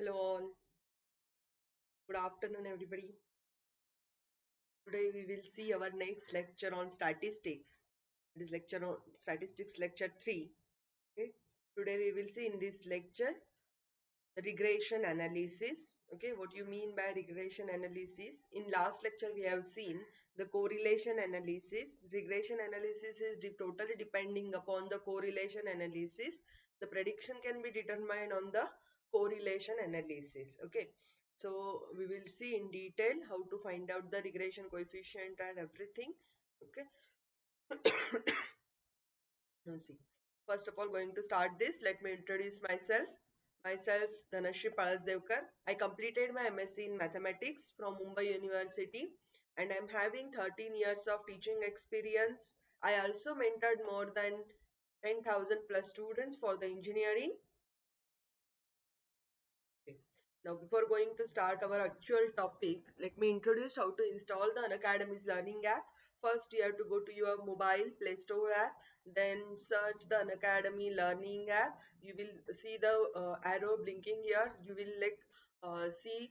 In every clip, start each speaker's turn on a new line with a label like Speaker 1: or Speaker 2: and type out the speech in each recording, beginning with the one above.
Speaker 1: Hello all. Good afternoon everybody. Today we will see our next lecture on statistics. It is lecture on statistics lecture 3. Okay. Today we will see in this lecture the regression analysis. Okay, what you mean by regression analysis? In last lecture we have seen the correlation analysis. Regression analysis is totally depending upon the correlation analysis. The prediction can be determined on the correlation analysis. Okay, so we will see in detail how to find out the regression coefficient and everything. Okay. Now see, first of all, going to start this, let me introduce myself. Myself, Dhanashree Palasdeokar. I completed my MSc in Mathematics from Mumbai University and I'm having 13 years of teaching experience. I also mentored more than 10,000 plus students for the engineering. Okay. Now, before going to start our actual topic, let me introduce how to install the Unacademy's Learning app. First, you have to go to your mobile Play Store app, then search the Unacademy Learning app. You will see the arrow blinking here. You will see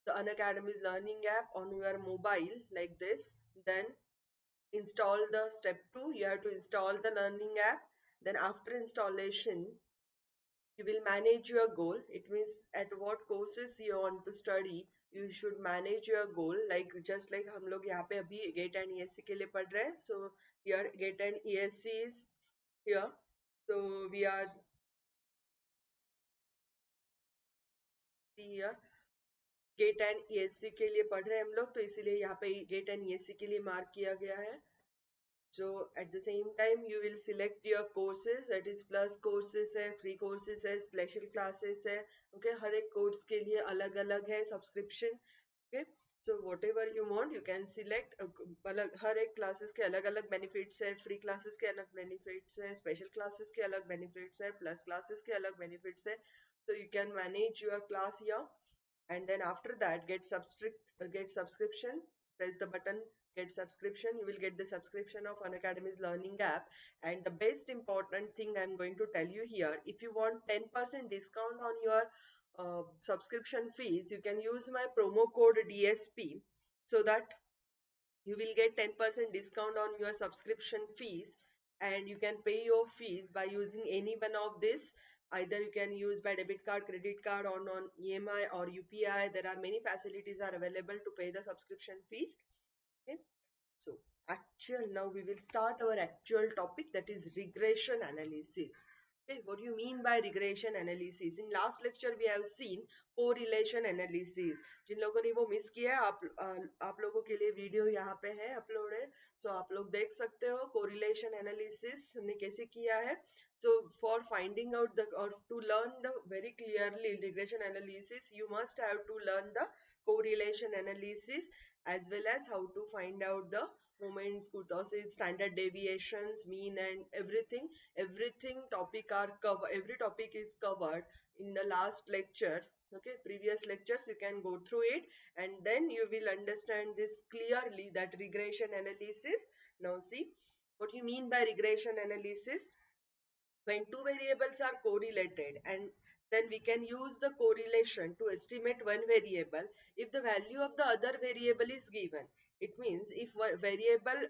Speaker 1: the Unacademy's Learning app on your mobile like this. Then install the step 2. You have to install the Learning app. Then after installation, you will manage your goal. It means at what courses you want to study, you should manage your goal. Like just like हम लोग यहाँ पे अभी GATE and ESE के लिए पढ़ रहे हैं. So here GATE and ESE is here. So we are here GATE and ESE के लिए पढ़ रहे हैं हम लोग, तो इसीलिए यहाँ पे GATE and ESE के लिए मार्क किया गया है. So at the same time you will select your courses, that is plus courses है, free courses है, special classes है. Okay, हर एक course के लिए अलग अलग है subscription. Okay, so whatever you want you can select. अलग हर एक classes के अलग अलग benefits है, free classes के अलग benefits है, special classes के अलग benefits है, plus classes के अलग benefits है. So you can manage your class here, and then after that get subscription. Press the button get subscription. You will get the subscription of Unacademy's Learning app. And the best important thing I'm going to tell you here, if you want 10% discount on your subscription fees, you can use my promo code DSP, so that you will get 10% discount on your subscription fees, and you can pay your fees by using any one of this. Either you can use by debit card, credit card, or on EMI or UPI. There are many facilities are available to pay the subscription fees. Okay, so now we will start our actual topic, that is regression analysis. Okay, what do you mean by regression analysis? In last lecture we have seen correlation analysis. जिन लोगों ने वो miss किया है, आप लोगों के लिए video यहाँ पे है अपलोडेड, सो आप लोग देख सकते हो correlation analysis हमने कैसे किया है. So for finding out the or to learn the very clearly regression analysis, you must have to learn the correlation analysis as well as how to find out the moments, kurtosis, standard deviations, mean, and everything topic are covered. Every topic is covered in the last lecture. Okay, previous lectures you can go through it, and then you will understand this clearly, that regression analysis. Now see what you mean by regression analysis. When two variables are correlated, and then we can use the correlation to estimate one variable if the value of the other variable is given. It means if one variable,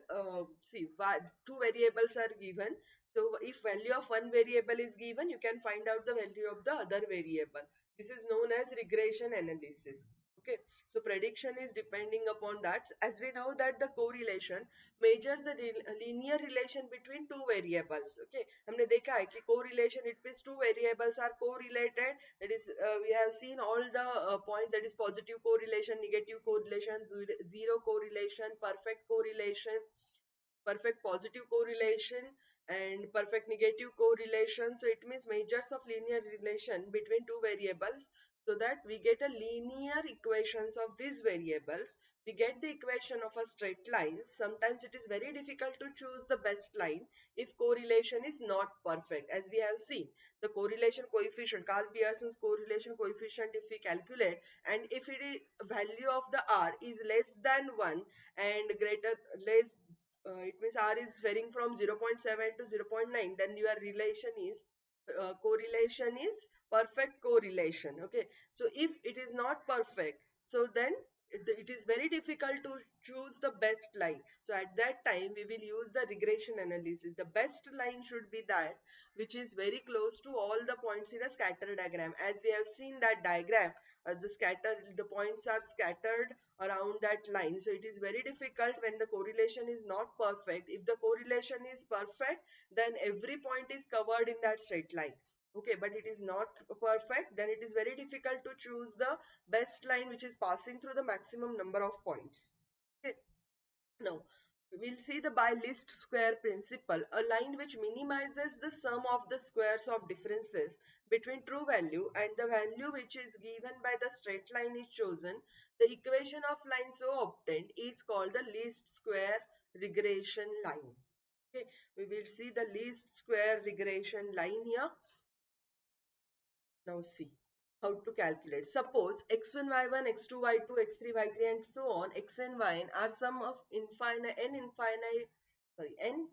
Speaker 1: two variables are given, so if value of one variable is given, you can find out the value of the other variable. This is known as regression analysis. Okay, so prediction is depending upon that. As we know that the correlation measures the linear relation between two variables. Okay, हमने देखा है कि correlation, it means two variables are correlated. That is, we have seen all the points, that is positive correlation, negative correlation, zero correlation, perfect correlation, perfect positive correlation, and perfect negative correlation. So it means measures of linear relation between two variables, so that we get a linear equations of these variables. We get the equation of a straight line. Sometimes it is very difficult to choose the best line if correlation is not perfect. As we have seen, the correlation coefficient, Carl Pearson's correlation coefficient, if we calculate, and if it is value of the R is less than 1 and greater less, it means R is varying from 0.7 to 0.9, then your relation is correlation is perfect correlation. Okay, so if it is not perfect, so then it is very difficult to choose the best line. So at that time we will use the regression analysis. The best line should be that which is very close to all the points in a scatter diagram. As we have seen that diagram, the points are scattered around that line. So it is very difficult when the correlation is not perfect. If the correlation is perfect, then every point is covered in that straight line. Okay, but it is not perfect, then it is very difficult to choose the best line which is passing through the maximum number of points. Okay, now we'll see the by least square principle, a line which minimizes the sum of the squares of differences between true value and the value which is given by the straight line is chosen. The equation of line so obtained is called the least square regression line. Okay, we will see the least square regression line here. Now see how to calculate. Suppose x1, y1, x2, y2, x3, y3 and so on, x and y are sum of n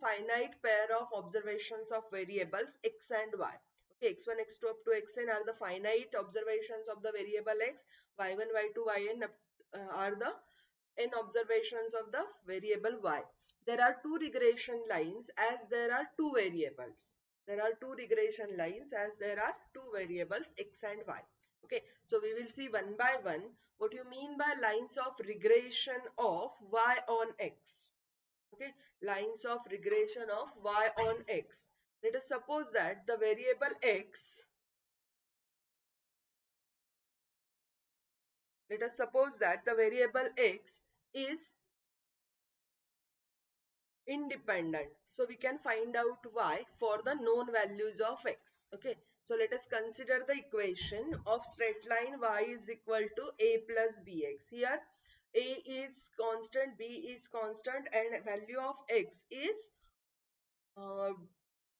Speaker 1: finite pair of observations of variables x and y. Okay, x1, x2 up to xn are the finite observations of the variable x, y1, y2, yn are the n observations of the variable y. There are two regression lines as there are two variables. There are two regression lines as there are two variables x and y. Okay, so we will see one by one what you mean by lines of regression of y on x. Okay, lines of regression of y on x. Let us suppose that the variable x, let us suppose that the variable x is independent. So we can find out y for the known values of x. Okay, so let us consider the equation of straight line y is equal to a plus bx. Here a is constant, b is constant and value of x is uh,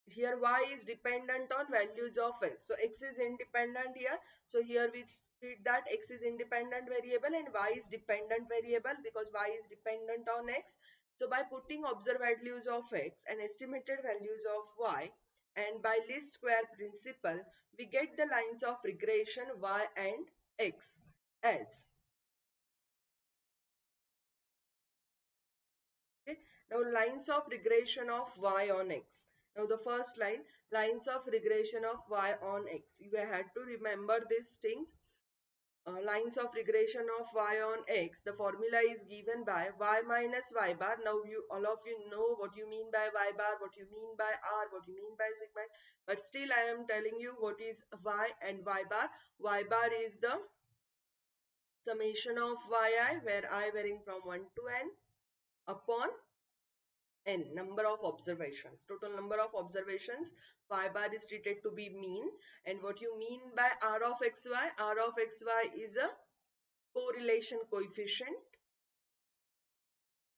Speaker 1: here y is dependent on values of x. So x is independent here. So here we treat that x is independent variable and y is dependent variable because y is dependent on x. So by putting observed values of x and estimated values of y and by least square principle, we get the lines of regression y and x as. Okay. Now lines of regression of y on x. Now the first line, lines of regression of y on x. You had to remember these things. Lines of regression of y on x. The formula is given by y minus y bar. Now you all of you know what you mean by y bar, what you mean by r, what you mean by sigma. But still I am telling you what is y and y bar. Y bar is the summation of yi where I varying from 1 to n upon n number of observations, total number of observations. Y bar is treated to be mean. And what you mean by r of xy, r of xy is a correlation coefficient.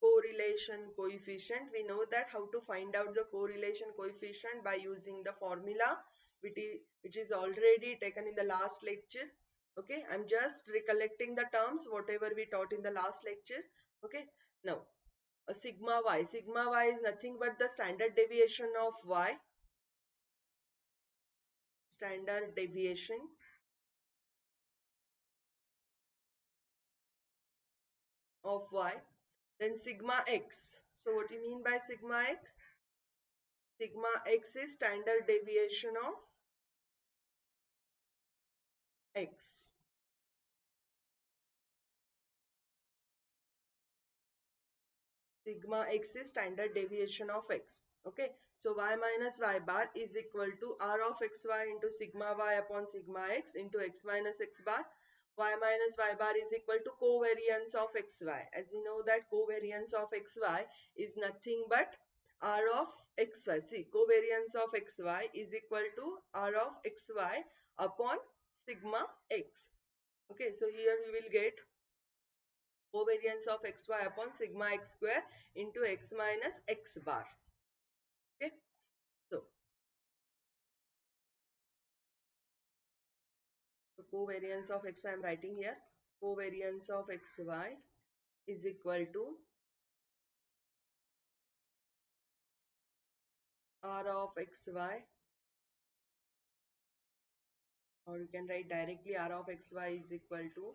Speaker 1: Correlation coefficient, we know that how to find out the correlation coefficient by using the formula which is already taken in the last lecture. Okay, I'm just recollecting the terms whatever we taught in the last lecture. Okay, now a sigma y. Sigma y is nothing but the standard deviation of y. Standard deviation of y. Then sigma x. So what do you mean by sigma x? Sigma x is standard deviation of x. Sigma x is standard deviation of x. Okay, so y minus y bar is equal to r of xy into sigma y upon sigma x into x minus x bar. Y minus y bar is equal to covariance of xy. As you know that covariance of xy is nothing but r of xy. See, covariance of xy is equal to r of xy upon sigma x. Okay, so here we will get covariance of xy upon sigma x square into x minus x bar. Okay, so the covariance of xy I am writing here. Covariance of xy is equal to r of xy or you can write directly r of xy is equal to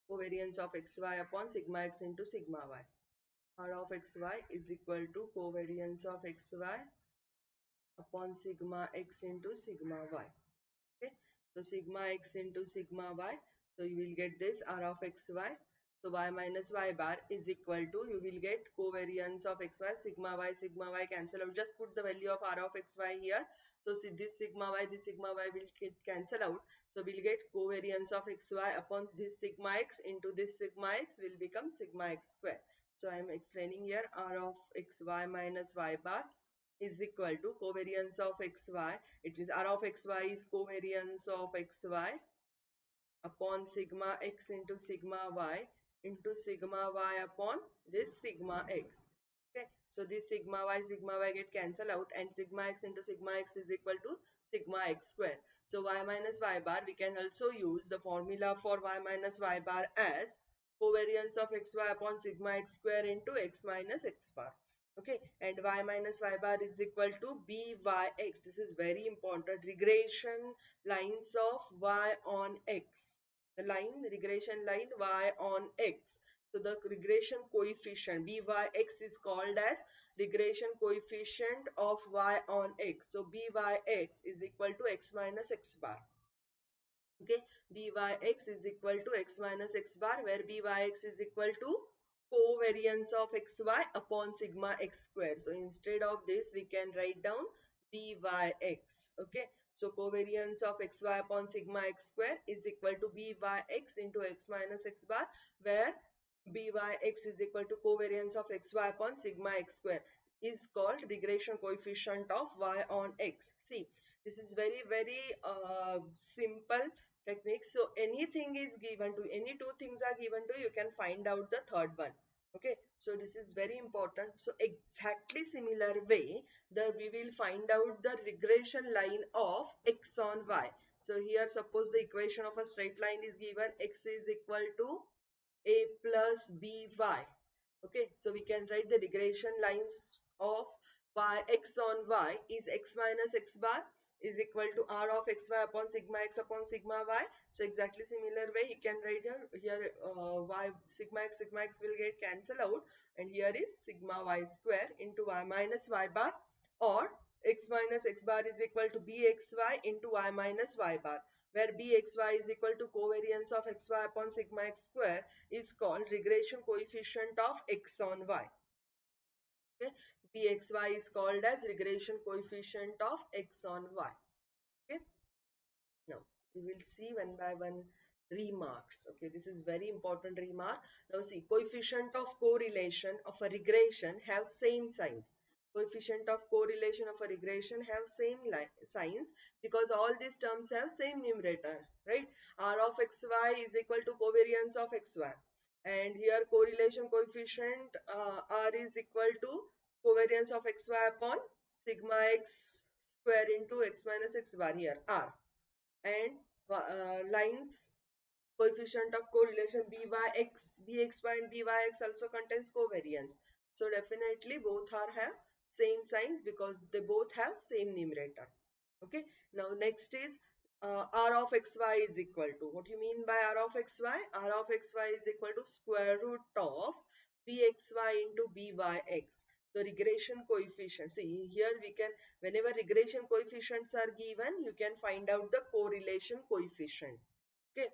Speaker 1: covariance of xy upon sigma x into sigma y. R of xy is equal to covariance of xy upon sigma x into sigma y. Okay, so sigma x into sigma y, so you will get this r of xy. So y minus y bar is equal to, you will get covariance of xy, sigma y cancel out. Just put the value of r of xy here. So see, this sigma y will get cancel out. So we'll get covariance of xy upon this sigma x into this sigma x will become sigma x square. So I am explaining here r of xy minus y bar is equal to covariance of xy. It is r of xy is covariance of xy upon sigma x into sigma y upon this sigma x. Okay, so this sigma y get cancel out, and sigma x into sigma x is equal to sigma x square. So y minus y bar, we can also use the formula for y minus y bar as covariance of xy upon sigma x square into x minus x bar. Okay, and y minus y bar is equal to byx. This is very important. Regression lines of y on x. The line, regression line y on x. So the regression coefficient byx is called as regression coefficient of y on x. So byx is equal to x minus x bar. Okay, byx is equal to x minus x bar, where byx is equal to covariance of xy upon sigma x square. So instead of this, we can write down byx. Okay, so covariance of xy upon sigma x square is equal to byx into x minus x bar, where byx is equal to covariance of xy upon sigma x square is called regression coefficient of y on x. See, this is very simple technique. So anything is given to, any two things are given to you, can find out the third one. Okay, so this is very important. So exactly similar way, we will find out the regression line of x on y. So here, suppose the equation of a straight line is given, x is equal to a plus by. Okay, so we can write the regression lines of y x on y is x minus x bar is equal to r of xy upon sigma y. So exactly similar way you can write here y sigma x will get cancel out, and here is sigma y square into y minus y bar, or x minus x bar is equal to bxy into y minus y bar, where bxy is equal to covariance of xy upon sigma x square is called regression coefficient of x on y. Okay, bxy is called as regression coefficient of x on y. Okay, now we will see one by one remarks. Okay, this is very important remark. Now see, coefficient of correlation of a regression have same signs. Coefficient of correlation of a regression have same signs, because all these terms have same numerator, right? R of xy is equal to covariance of xy, and here correlation coefficient R is equal to covariance of xy upon sigma x square into x minus x bar, here R. And lines coefficient of correlation bxy and byx also contains covariance. So definitely both are have same signs, because they both have same numerator. Okay, now next is r of xy is equal to, what do you mean by r of xy? R of xy is equal to square root of bxy into byx. The regression coefficient. See, here we can, whenever regression coefficients are given, you can find out the correlation coefficient. Okay,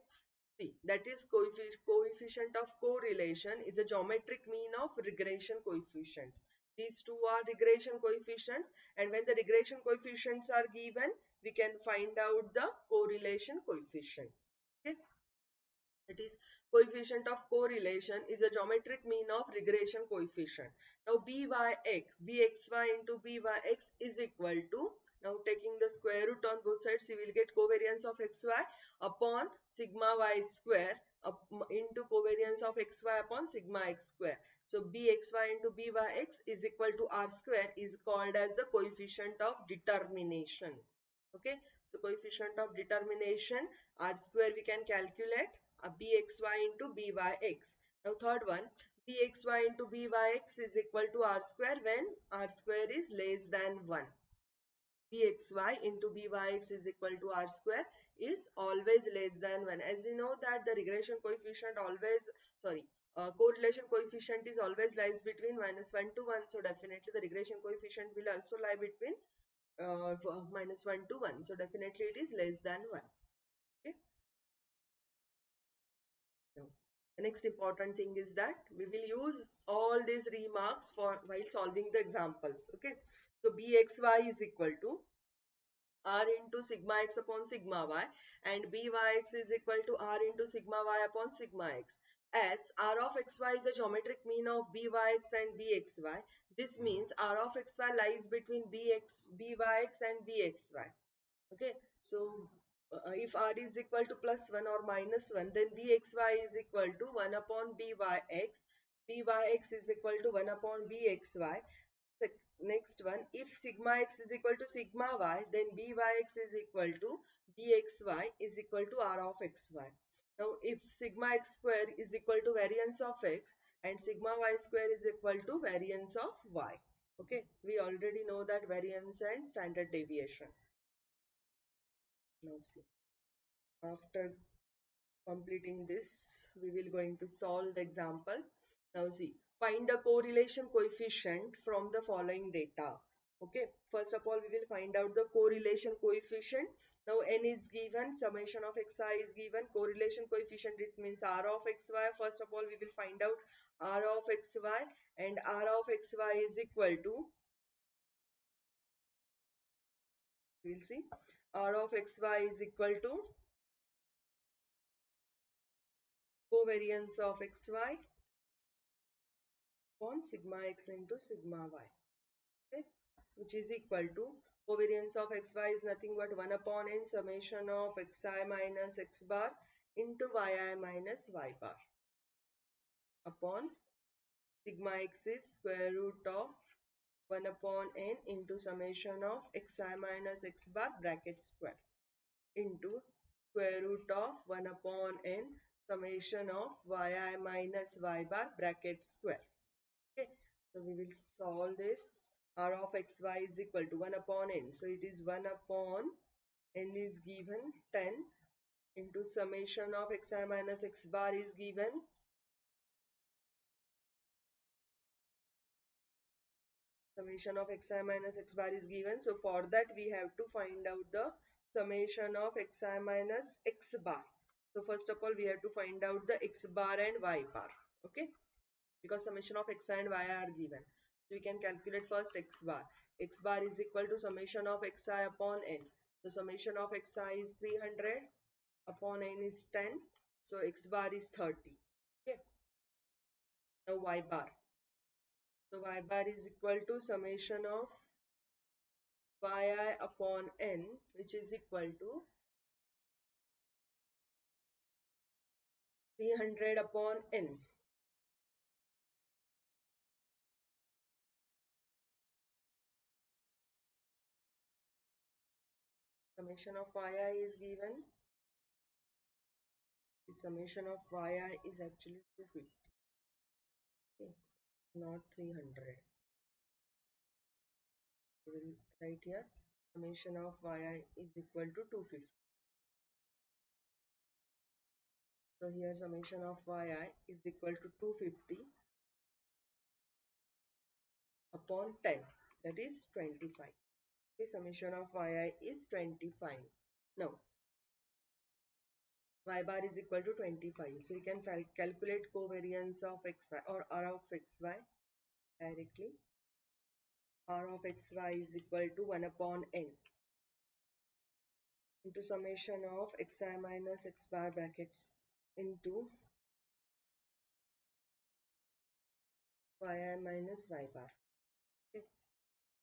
Speaker 1: see, that is coefficient of correlation is a geometric mean of regression coefficients. These two are regression coefficients, and when the regression coefficients are given, we can find out the correlation coefficient. Okay, that is coefficient of correlation is a geometric mean of regression coefficient. Now bxy into byx is equal to, now taking the square root on both sides, you will get covariance of xy upon sigma y square into covariance of xy upon sigma x square. So bxy into byx is equal to r square is called as the coefficient of determination. Okay, so coefficient of determination, r square we can calculate bxy into byx. Now third one, bxy into byx is equal to r square when r square is less than 1. bxy into byx is equal to r square is always less than 1. As we know that the regression coefficient always, correlation coefficient is always lies between -1 to 1. So definitely the regression coefficient will also lie between -1 to 1. So definitely it is less than 1. Okay. Now, the next important thing is that we will use all these remarks for while solving the examples. Okay. So bxy is equal to r into sigma x upon sigma y, and byx is equal to r into sigma y upon sigma x. As r of xy is a geometric mean of byx and bxy, this means r of xy lies between byx and bxy. Okay, so if r is equal to +1 or -1, then bxy is equal to 1 upon byx is equal to 1 upon bxy. Next one, if sigma x is equal to sigma y, then byx is equal to bxy is equal to r of xy. Now, if sigma x square is equal to variance of x and sigma y square is equal to variance of y. Okay, we already know that variance and standard deviation. Now see, after completing this, we will going to solve the example. Now see, find a correlation coefficient from the following data. Okay, first of all we will find out the correlation coefficient. Now n is given, summation of xi is given, correlation coefficient it means r of xy. First of all we will find out r of xy, and r of xy is equal to, we will see, r of xy is equal to covariance of xy upon sigma x into sigma y, okay, which is equal to covariance of xy is nothing but 1 upon n summation of xi minus x bar into yi minus y bar upon sigma x is square root of 1 upon n into summation of xi minus x bar bracket square into square root of 1 upon n summation of yi minus y bar bracket square. Okay, so we will solve this. R of xy is equal to 1 upon n. So it is 1 upon n is given 10 into summation of xi minus x bar is given summation of xi minus x bar is given. So for that we have to find out the summation of xi minus x bar. So first of all we have to find out the x bar and y bar. Okay, because summation of xi and y are given. So we can calculate first x bar. X bar is equal to summation of xi upon n. So summation of xi is 300 upon n is 10. So x bar is 30. Okay. Now y bar. So y bar is equal to summation of yi upon n, which is equal to 300 upon n. Summation of yi is given. The summation of yi is actually 250. Okay, not 300. We will write here summation of yi is equal to 250. So here summation of yi is equal to 250 upon 10, that is 25. Okay, summation of yi is 25. Now y bar is equal to 25. So you can calculate covariance of xy or r of xy directly. R of xy is equal to 1 upon n into summation of xi minus x bar brackets into yi minus y bar. Okay.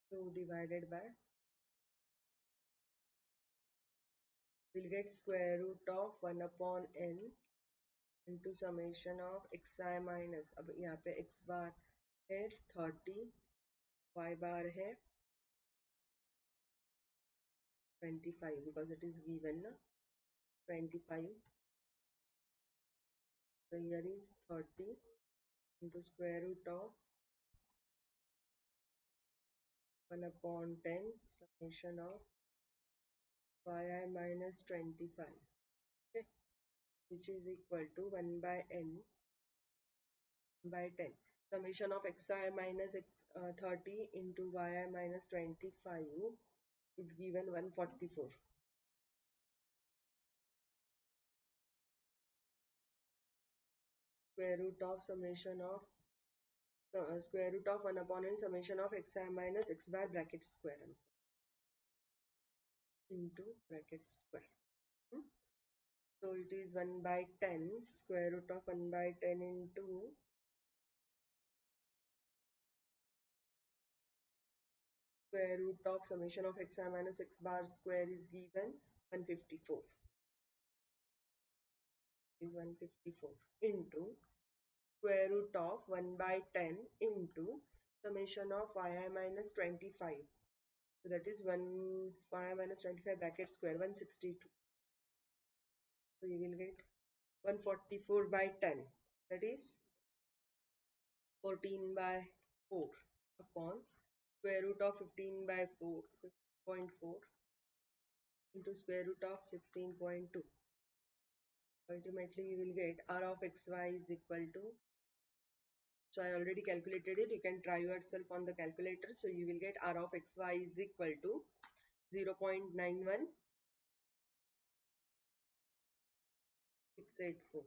Speaker 1: So divided by, we'll get square root of 1 upon n into summation of xi minus, अब यहाँ पे x bar है 30, y bar है 25 because it is given na 25. So here is 30 into square root of 1 upon 10 summation of yi minus 25, okay, which is equal to 1 by n by 10. Summation of xi minus 30 into yi minus 25 is given 144. Square root of summation of square root of 1 upon n summation of xi minus x bar bracket square into bracket square. So it is 1 by 10 square root of 1 by 10 into square root of summation of xi minus x bar square is given 154. Is 154 into square root of 1 by 10 into summation of yi minus 25. So that is 1 yi minus 25 bracket square 162. So you will get 144 by 10, that is 14 by 4 upon square root of 15 by 4, 15.4 into square root of 16.2. Ultimately you will get r of xy is equal to, so I already calculated it, you can try yourself on the calculator. So you will get r of xy is equal to 0.91684.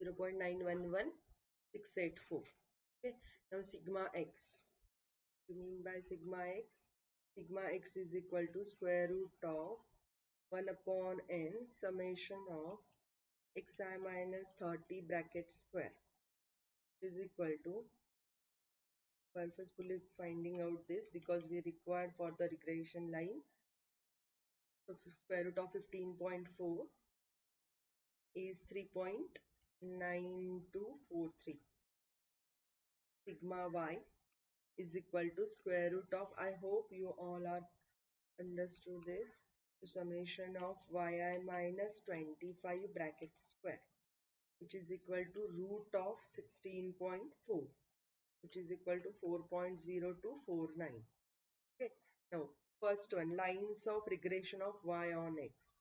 Speaker 1: 0.911684. Okay, now sigma x. You mean by sigma x? Sigma x is equal to square root of 1 upon n summation of xi minus 30 bracket square is equal to, purposefully finding out this because we required for the regression line. So square root of 15.4 is 3.9243. Sigma y is equal to square root of, I hope you all are understood this, the summation of yi minus 25 bracket square, which is equal to root of 16.4, which is equal to 4.0249. Okay, now first one, lines of regression of y on x.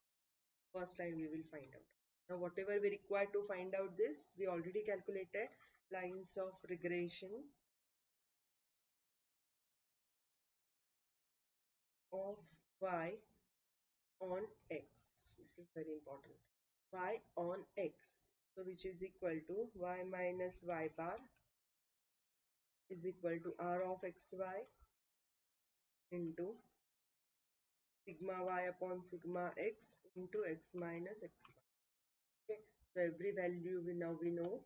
Speaker 1: First line we will find out. Now whatever we require to find out this, we already calculated. Lines of regression of y on x. This is very important. Y on x. So which is equal to y minus y bar is equal to r of xy into sigma y upon sigma x into x minus x bar. Okay, so every value we know.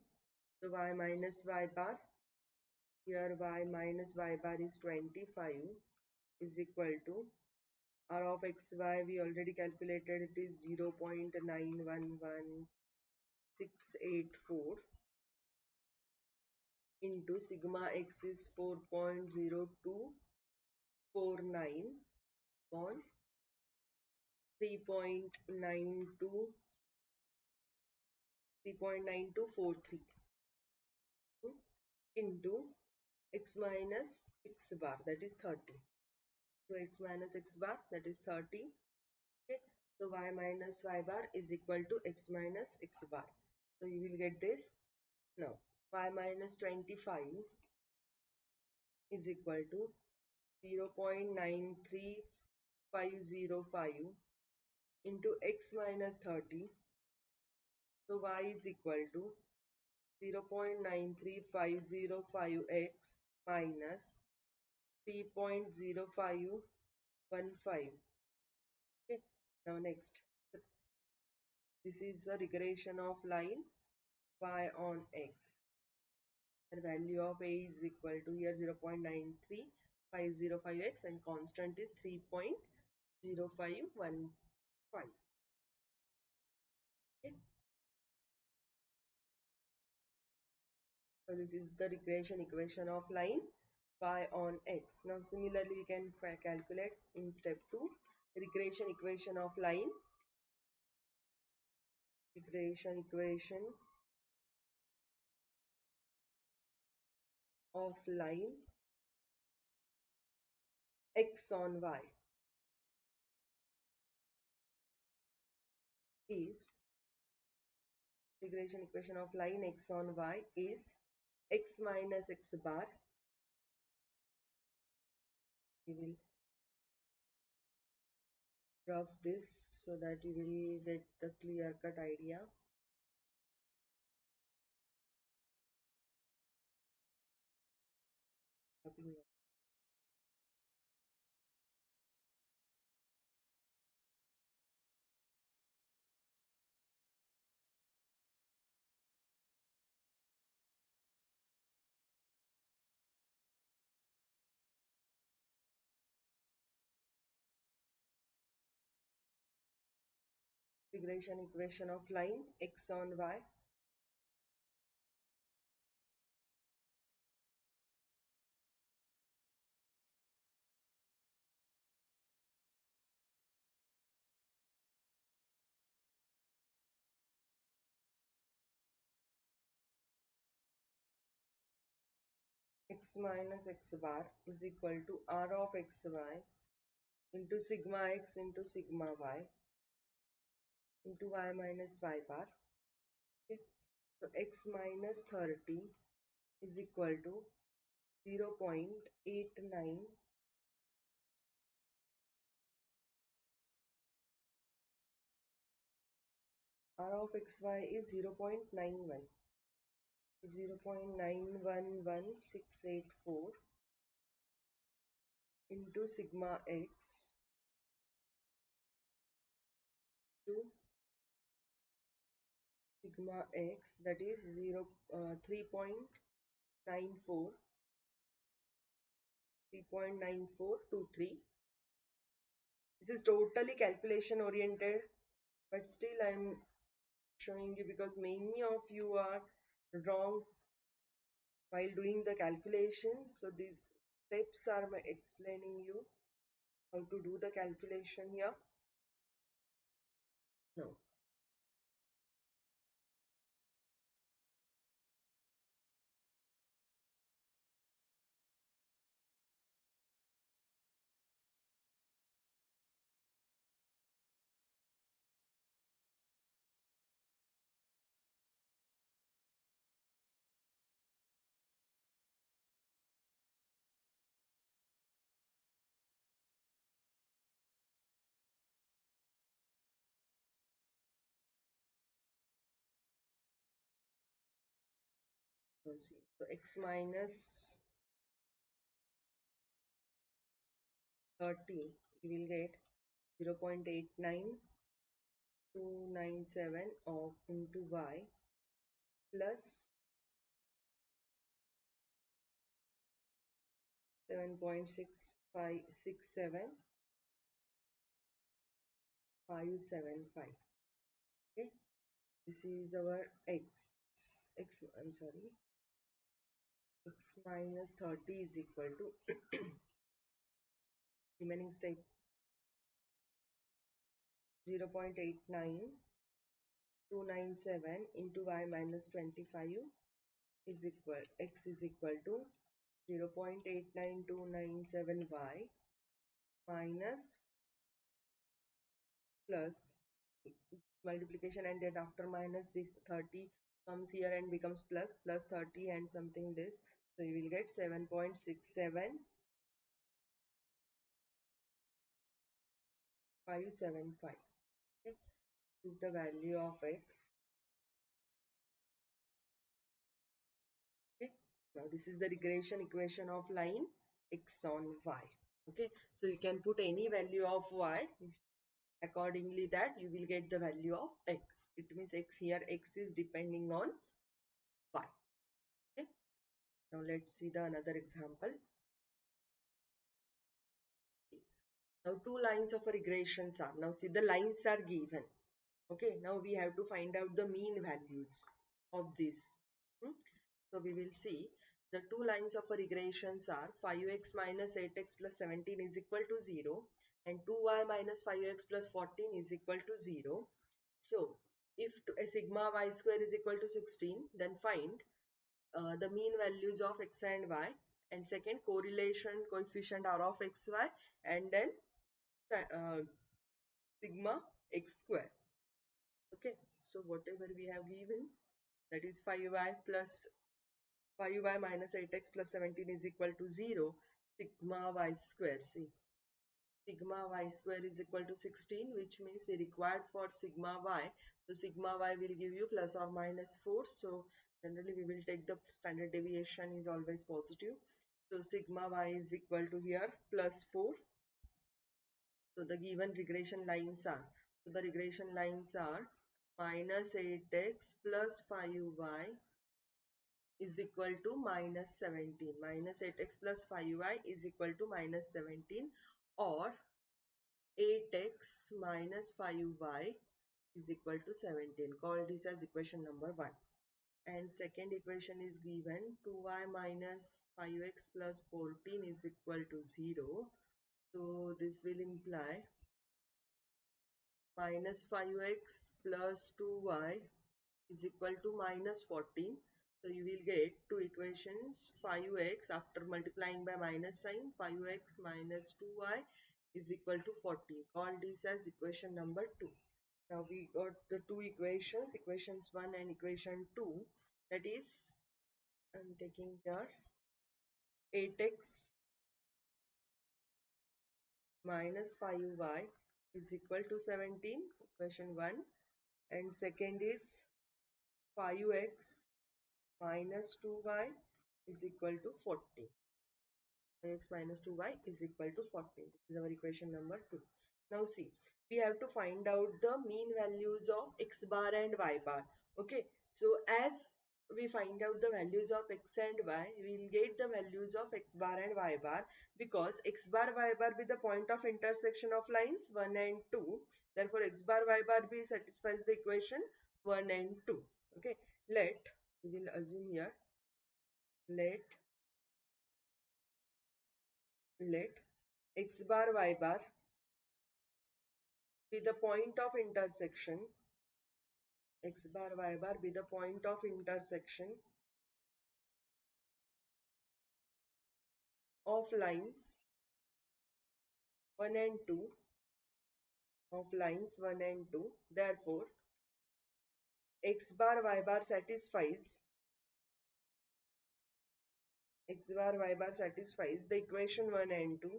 Speaker 1: So y minus y bar, here y minus y bar is 25 is equal to r of xy, we already calculated, it is 0.911684 into sigma x is 4.0249 on 3.9243 into x minus x bar, that is 30. So x minus x bar, that is 30. Okay, so y minus y bar is equal to x minus x bar. So you will get this. Now y minus 25 is equal to 0.93505 into x minus 30. So y is equal to 0.93505x minus 3.0515. Okay, now next, this is the regression of line y on x. The value of a is equal to, here 0.93505x and constant is 3.0515. Okay, so this is the regression equation of line y on x. Now similarly we can calculate in step 2 regression equation of line. Regression equation of line x on y is regression equation of line x on y is x minus x bar. We will rough this so that you will get the clear cut idea. Regression equation of line x on y x minus x bar is equal to r of xy into sigma x into sigma y into y minus y bar. Okay. So x minus 30 is equal to 0.89 r of xy is 0.91 0.911684 into sigma x to sigma x, that is 3.94 3.9423. This is totally calculation oriented, but still I am showing you because many of you are wrong while doing the calculation. So these steps are explaining you how to do the calculation here. Now, let's see. So x minus 30, we will get 0.89297 of into y plus 7.6567.575. Okay, this is our I'm sorry, x minus 30 is equal to remaining step 0.89297 into y minus 25 is equal, x is equal to 0.89297y minus plus multiplication, and then after minus 30 comes here and becomes plus 30 and something this, so you will get 7.67575. Okay, this is the value of x. Okay, now this is the regression equation of line x on y. Okay, so you can put any value of y, accordingly that you will get the value of x. It means x here, x is depending on y. Okay, now let's see the another example. Now two lines of a regressions are, now see the lines are given. Okay, now we have to find out the mean values of this. So we will see the two lines of a regressions are 5x minus 8x plus 17 is equal to 0 and 2y minus 5x plus 14 is equal to 0. So if a sigma y square is equal to 16, then find the mean values of x and y, and second correlation coefficient r of x, y, and then sigma x square. Okay, so whatever we have given, that is 5y plus 5y minus 8x plus 17 is equal to 0. Sigma y square, see, sigma y square is equal to 16, which means we required for sigma y. So sigma y will give you plus or minus 4. So generally we will take the standard deviation is always positive. So sigma y is equal to here plus 4. So the given regression lines are, so the regression lines are minus 8x plus 5y is equal to minus 17. Minus 8x plus 5y is equal to minus 17, or 8x minus 5y is equal to 17. Call this as equation number 1. And second equation is given, 2y minus 5x plus 14 is equal to 0. So this will imply minus 5x plus 2y is equal to minus 14. So you will get two equations, 5x after multiplying by minus sign, 5x minus 2y is equal to 40. Call this as equation number 2. Now we got the two equations, equations 1 and equation 2. That is, I'm taking here 8x minus 5y is equal to 17, equation 1, and second is 5x minus 2y is equal to 40. X minus 2y is equal to 40. This is our equation number 2. Now see, we have to find out the mean values of x bar and y bar. Okay, so as we find out the values of x and y, we will get the values of x bar and y bar, because x bar y bar be the point of intersection of lines 1 and 2. Therefore x bar y bar b satisfies the equation 1 and 2. Okay, we will assume here, let x bar y bar be the point of intersection, x bar y bar be the point of intersection of lines 1 and 2, of lines 1 and 2. Therefore x bar y bar satisfies, x bar y bar satisfies the equation 1 and 2.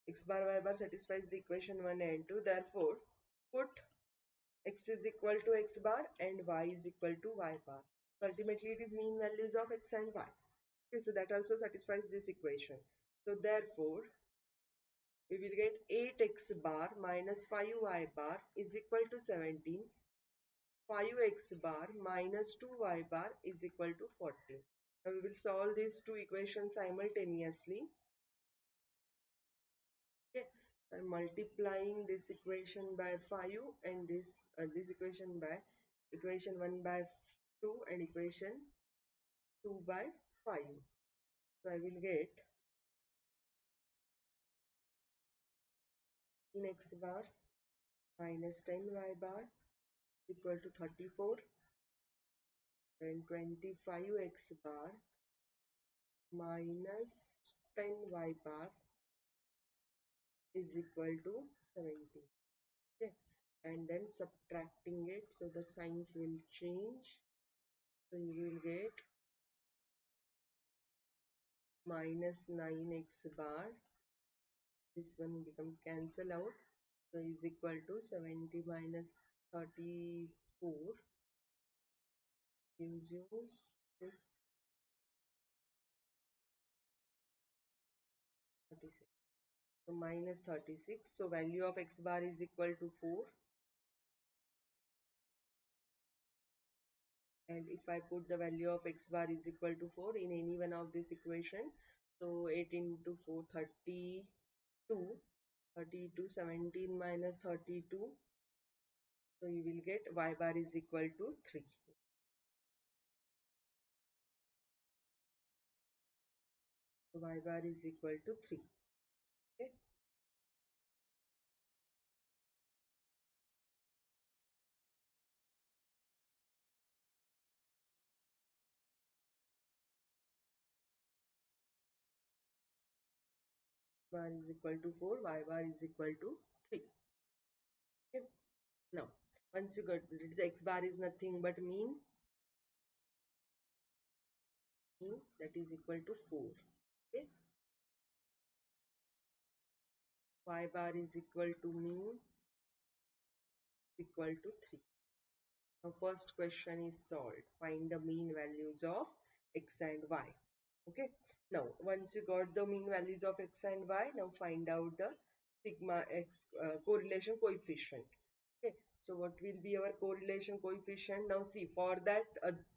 Speaker 1: X bar y bar satisfies the equation 1 and 2. Therefore put x is equal to x bar and y is equal to y bar. So ultimately it is mean values of x and y. Okay, so that also satisfies this equation. So therefore we will get 8x bar minus 5y bar is equal to 17. 5x bar minus 2y bar is equal to 40. Now we will solve these two equations simultaneously. Okay, I'm multiplying this equation by 5 and this equation by equation 1 by 2 and equation 2 by 5. So I will get in x bar minus 10y bar equal to 34, then 25x bar minus 10y bar is equal to 70. Okay, and then subtracting it, so the signs will change. So you will get minus 9x bar, this one becomes cancel out, so is equal to 70 minus 34 gives you 6, 36. So minus 36. So value of x bar is equal to 4. And if I put the value of x bar is equal to 4 in any one of this equation, so 8 into 4, 32. 32, 17 minus 32. So you will get y bar is equal to 3. So y bar is equal to 3. Okay. bar is equal to 4, y bar is equal to 3. Okay. Now, once you got this, x bar is nothing but mean that is equal to 4. Okay. Y bar is equal to mean equal to 3. Now, first question is solved. Find the mean values of x and y. Okay. Now, once you got the mean values of x and y, now find out the sigma x correlation coefficient. Okay. So, what will be our correlation coefficient? Now, see, for that,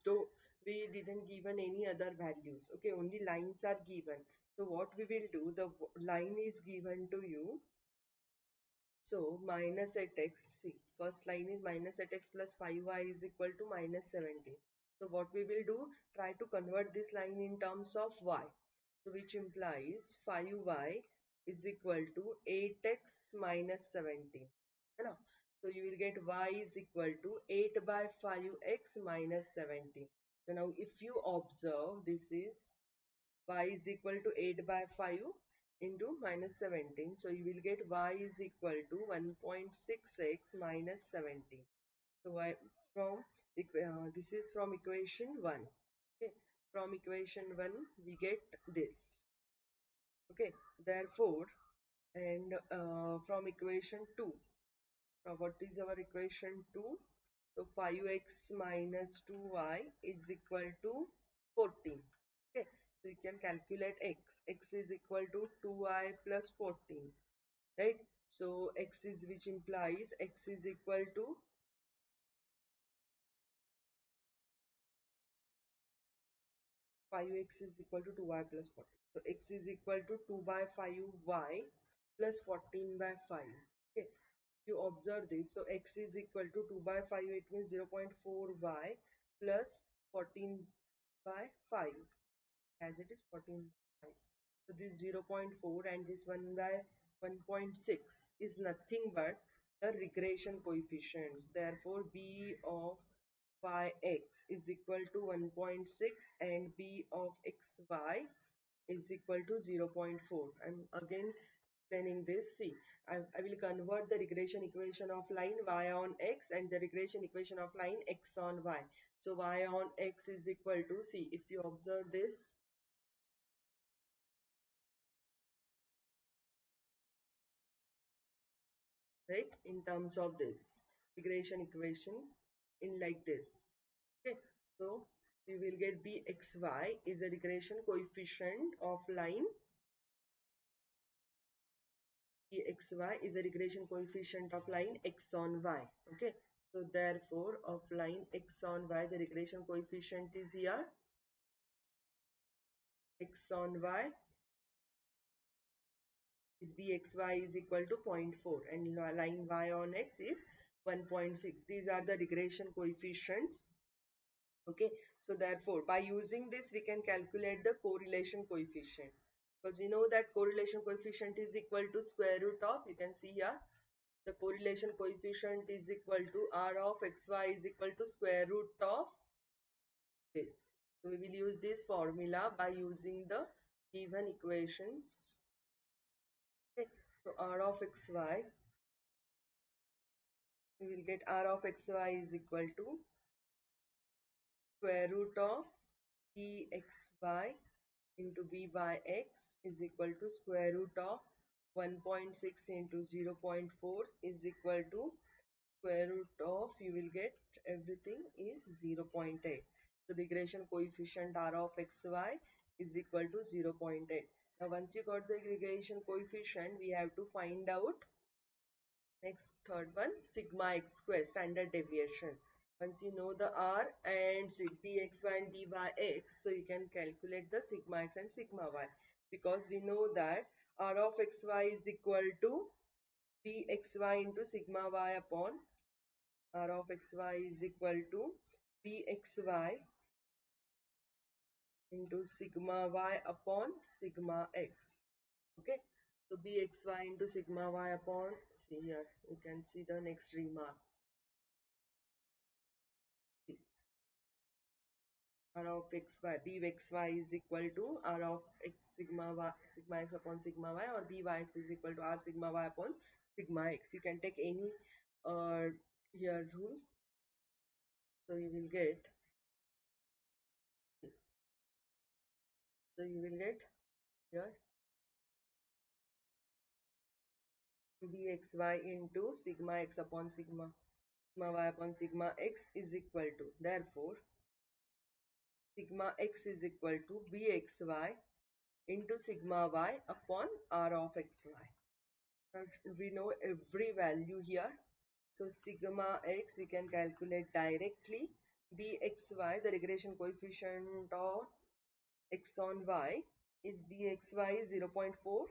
Speaker 1: though we didn't given any other values. Okay, only lines are given. So, what we will do, the line is given to you. So minus at x, see, first line is minus at x plus 5y is equal to minus 70. So what we will do, try to convert this line in terms of y. So which implies 5y is equal to 8x minus 70. Right? So you will get y is equal to 8 by 5x minus 70. So now if you observe, this is y is equal to 8 by 5 into minus 17. So you will get y is equal to 1.6x minus 70. So from this is from equation 1. Okay, from equation 1 we get this. Okay, therefore, and from equation 2, what is our equation 2? So 5x minus 2y is equal to 14. Okay, so you can calculate x. X is equal to 2y plus 14, right? So x is, which implies x is equal to 5x is equal to 2y plus 14. So x is equal to 2 by 5y plus 14 by 5. Okay, you observe this. So x is equal to 2 by 5, it means 0.4y plus 14 by 5, as it is 14 by 5. So this 0.4 and this 1 by 1.6 is nothing but the regression coefficients. Therefore, b of yx is equal to 1.6 and b of xy is equal to 0.4. I'm again explaining this. See, I will convert the regression equation of line y on x and the regression equation of line x on y. So y on x is equal to, see, if you observe this, right, in terms of this regression equation in like this. Okay, so we will get bxy is a regression coefficient of line. Bxy is a regression coefficient of line x on y. Okay, so therefore of line x on y, the regression coefficient is here. X on y is bxy is equal to 0.4 and line y on x is 1.6. These are the regression coefficients. Okay, so therefore by using this we can calculate the correlation coefficient, because we know that correlation coefficient is equal to square root of, you can see here, the correlation coefficient is equal to r of xy is equal to square root of this. So we will use this formula by using the given equations. Okay, so r of xy, we will get r of xy is equal to square root of bxy into byx is equal to square root of 1.6 into 0.4 is equal to square root of, you will get everything is 0.8. So regression coefficient r of xy is equal to 0.8. Now once you got the regression coefficient, we have to find out next third one, sigma x square, standard deviation. Once you know the r and bxy and byx, so you can calculate the sigma x and sigma y, because we know that r of xy is equal to bxy into sigma y upon r of xy is equal to bxy into sigma y upon sigma x. Okay, so bxy into sigma y upon, see here, you can see the next remark. R of xy, b of xy is equal to R of x sigma y, sigma x upon sigma y, or b y x is equal to R sigma y upon sigma x. You can take any here rule. So you will get, here bxy into sigma x upon sigma y upon sigma x is equal to, therefore sigma x is equal to bxy into sigma y upon R of xy. We know every value here, so sigma x we can calculate directly. Bxy, the regression coefficient of x on y, is bxy is 0.4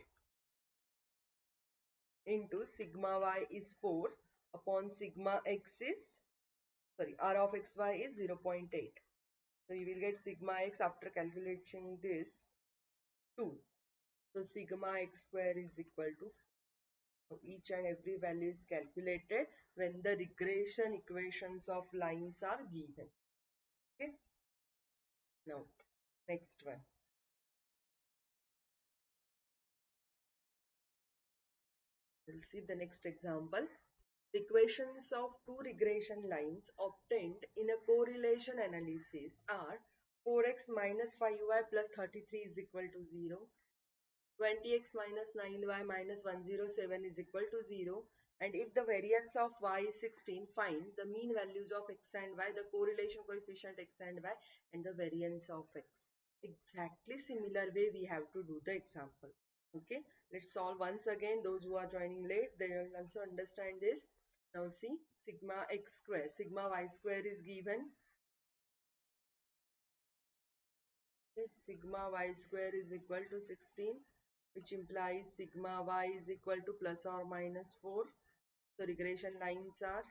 Speaker 1: into sigma y is 4 upon sigma x is, sorry, R of xy is 0.8. So you will get sigma x after calculating this 2. So sigma x square is equal to 4. So each and every value is calculated when the regression equations of lines are given. Okay. Now next one. We'll see the next example. The equations of two regression lines obtained in a correlation analysis are 4x minus 5y plus 33 is equal to 0, 20x minus 9y minus 107 is equal to 0, and if the variance of y is 16, find the mean values of x and y, the correlation coefficient x and y, and the variance of x. Exactly similar way we have to do the example. Okay, let's solve once again. Those who are joining late, they will also understand this. Now see, sigma x square, sigma y square is given. Okay, sigma y square is equal to 16, which implies sigma y is equal to plus or minus 4. So regression lines are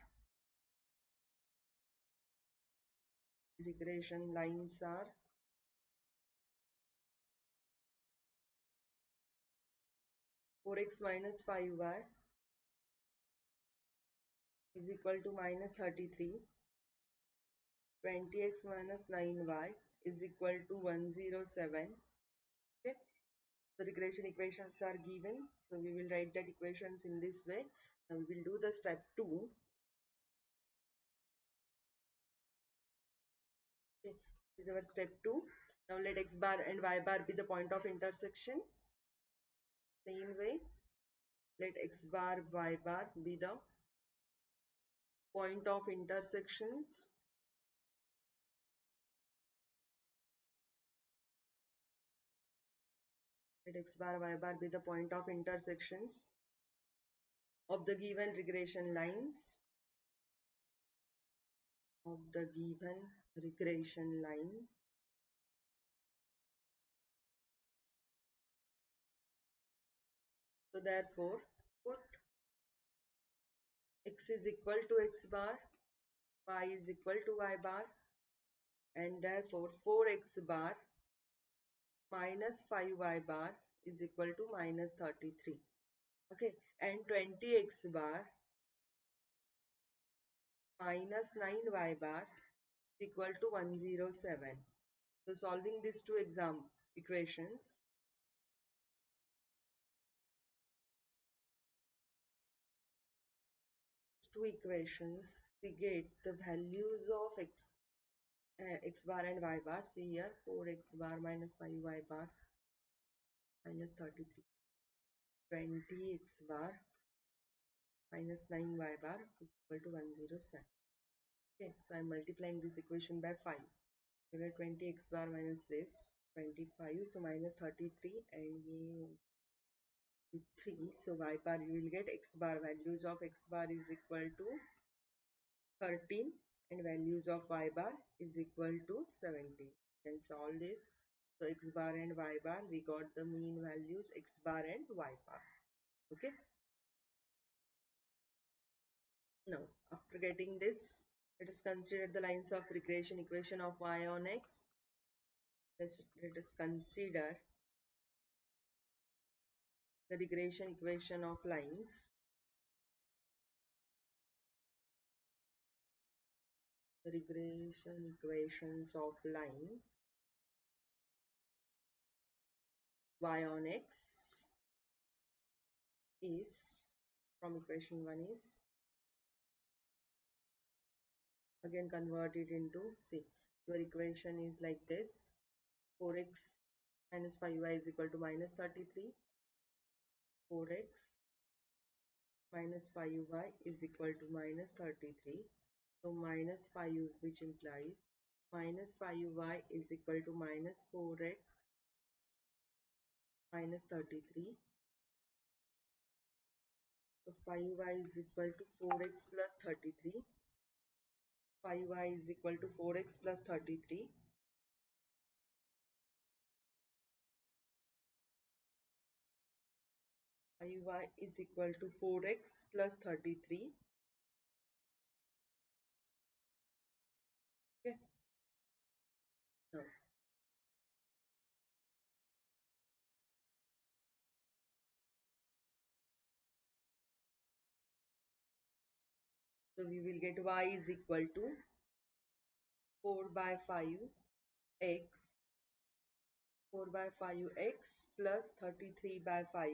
Speaker 1: 4x minus 5y is equal to minus 33, 20x minus 9y is equal to 107. Okay, the regression equations are given, so we will write that equations in this way. Now we will do the step 2. Okay, this is our step 2. Now let x bar and y bar be the point of intersection. Same way, let x bar y bar be the point of intersections. Let x bar y bar be the point of intersections of the given regression lines. So therefore, put x is equal to x bar, y is equal to y bar, and therefore 4x bar minus 5y bar is equal to minus 33. Okay, and 20x bar minus 9y bar is equal to 107. So solving these two equations, we get the values of x bar and y bar. See here, 4x bar minus 5y bar minus 33, 20x bar minus 9y bar is equal to 107. Okay, so I'm multiplying this equation by 5. You get 20x bar minus this 25, so minus 33 and 3. So y bar, you will get x bar, values of x bar is equal to 13 and values of y bar is equal to 17. Can solve this. So x bar and y bar, we got the mean values x bar and y bar. Okay. Now after getting this, let us consider the lines of regression equation of y on x. Let us consider the regression equation of lines the regression equations of line y on x is, from equation 1 is, again convert it into, see, your equation is like this: 4x minus 5y is equal to minus 33, 4x minus 5y is equal to minus 33. So minus 5, which implies minus 5y is equal to minus 4x minus 33. So 5y is equal to 4x plus 33. 5y is equal to 4x plus 33. Y is equal to 4x plus 33. Okay. Now, so we will get y is equal to 4 by 5 x, 4 by 5 x plus 33 by 5.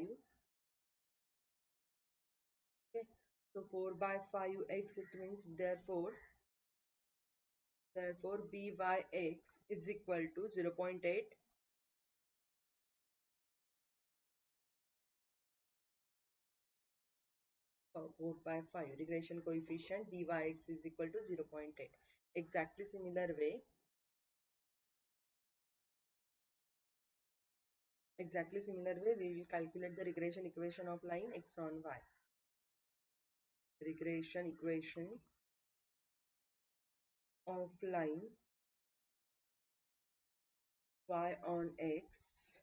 Speaker 1: Okay. So 4 by 5 x, it means therefore byx is equal to 0.8. 4 by 5 regression coefficient byx is equal to 0.8. Exactly similar way, we will calculate the regression equation of line x on y. Regression equation of line y on x,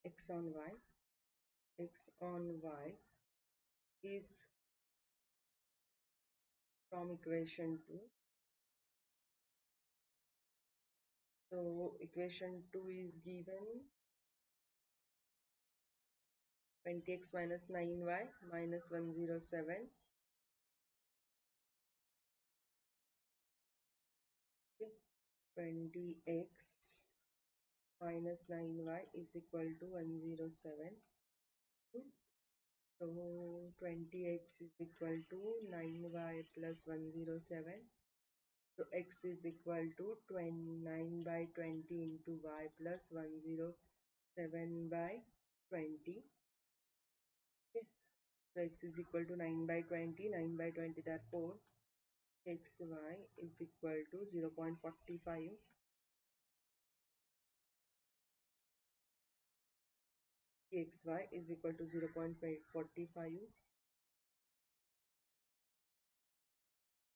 Speaker 1: x on y is, from equation 2. So equation 2 is given 20x minus 9y minus 107. Okay. 20x minus 9y is equal to 107. So 20x is equal to 9y plus 107. So x is equal to 29 by 20 into y plus 107 by 20. Okay. So x is equal to 9 by 20, 9 by 20, therefore xy is equal to 0.45. xy is equal to 0.45.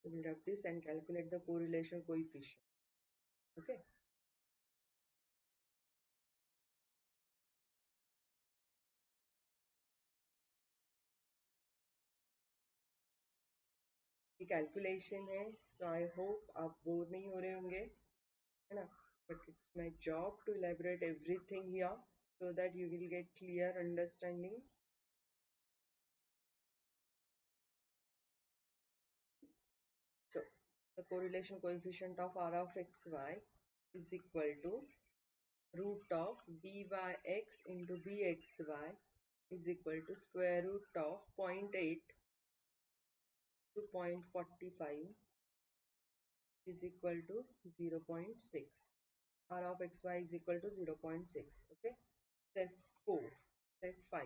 Speaker 1: We will rub this and calculate the correlation coefficient. Okay. ये calculation है, so I hope आप bore नहीं हो रहे होंगे, है ना? But it's my job to elaborate everything here so that you will get clear understanding. So the correlation coefficient of R of xy is equal to root of byx into bxy is equal to square root of 0.8 to 0.45 is equal to 0.6. R of xy is equal to 0.6. Okay. Step 4. Step 5.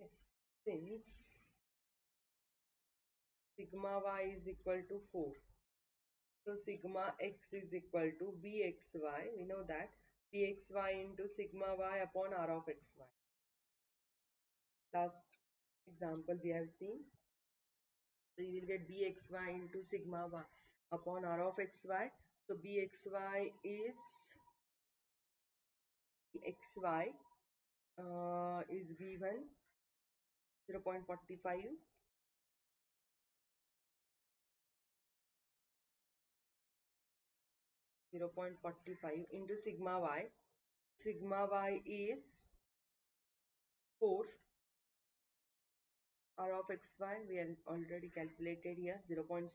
Speaker 1: Okay. Since sigma y is equal to 4, so sigma x is equal to bxy. We know that bxy into sigma y upon R of xy. Last example we have seen. So you will get bxy into sigma y upon R of xy. So bxy is given 0.45 into sigma y. Sigma y is 4. R of xy we have already calculated here 0.6.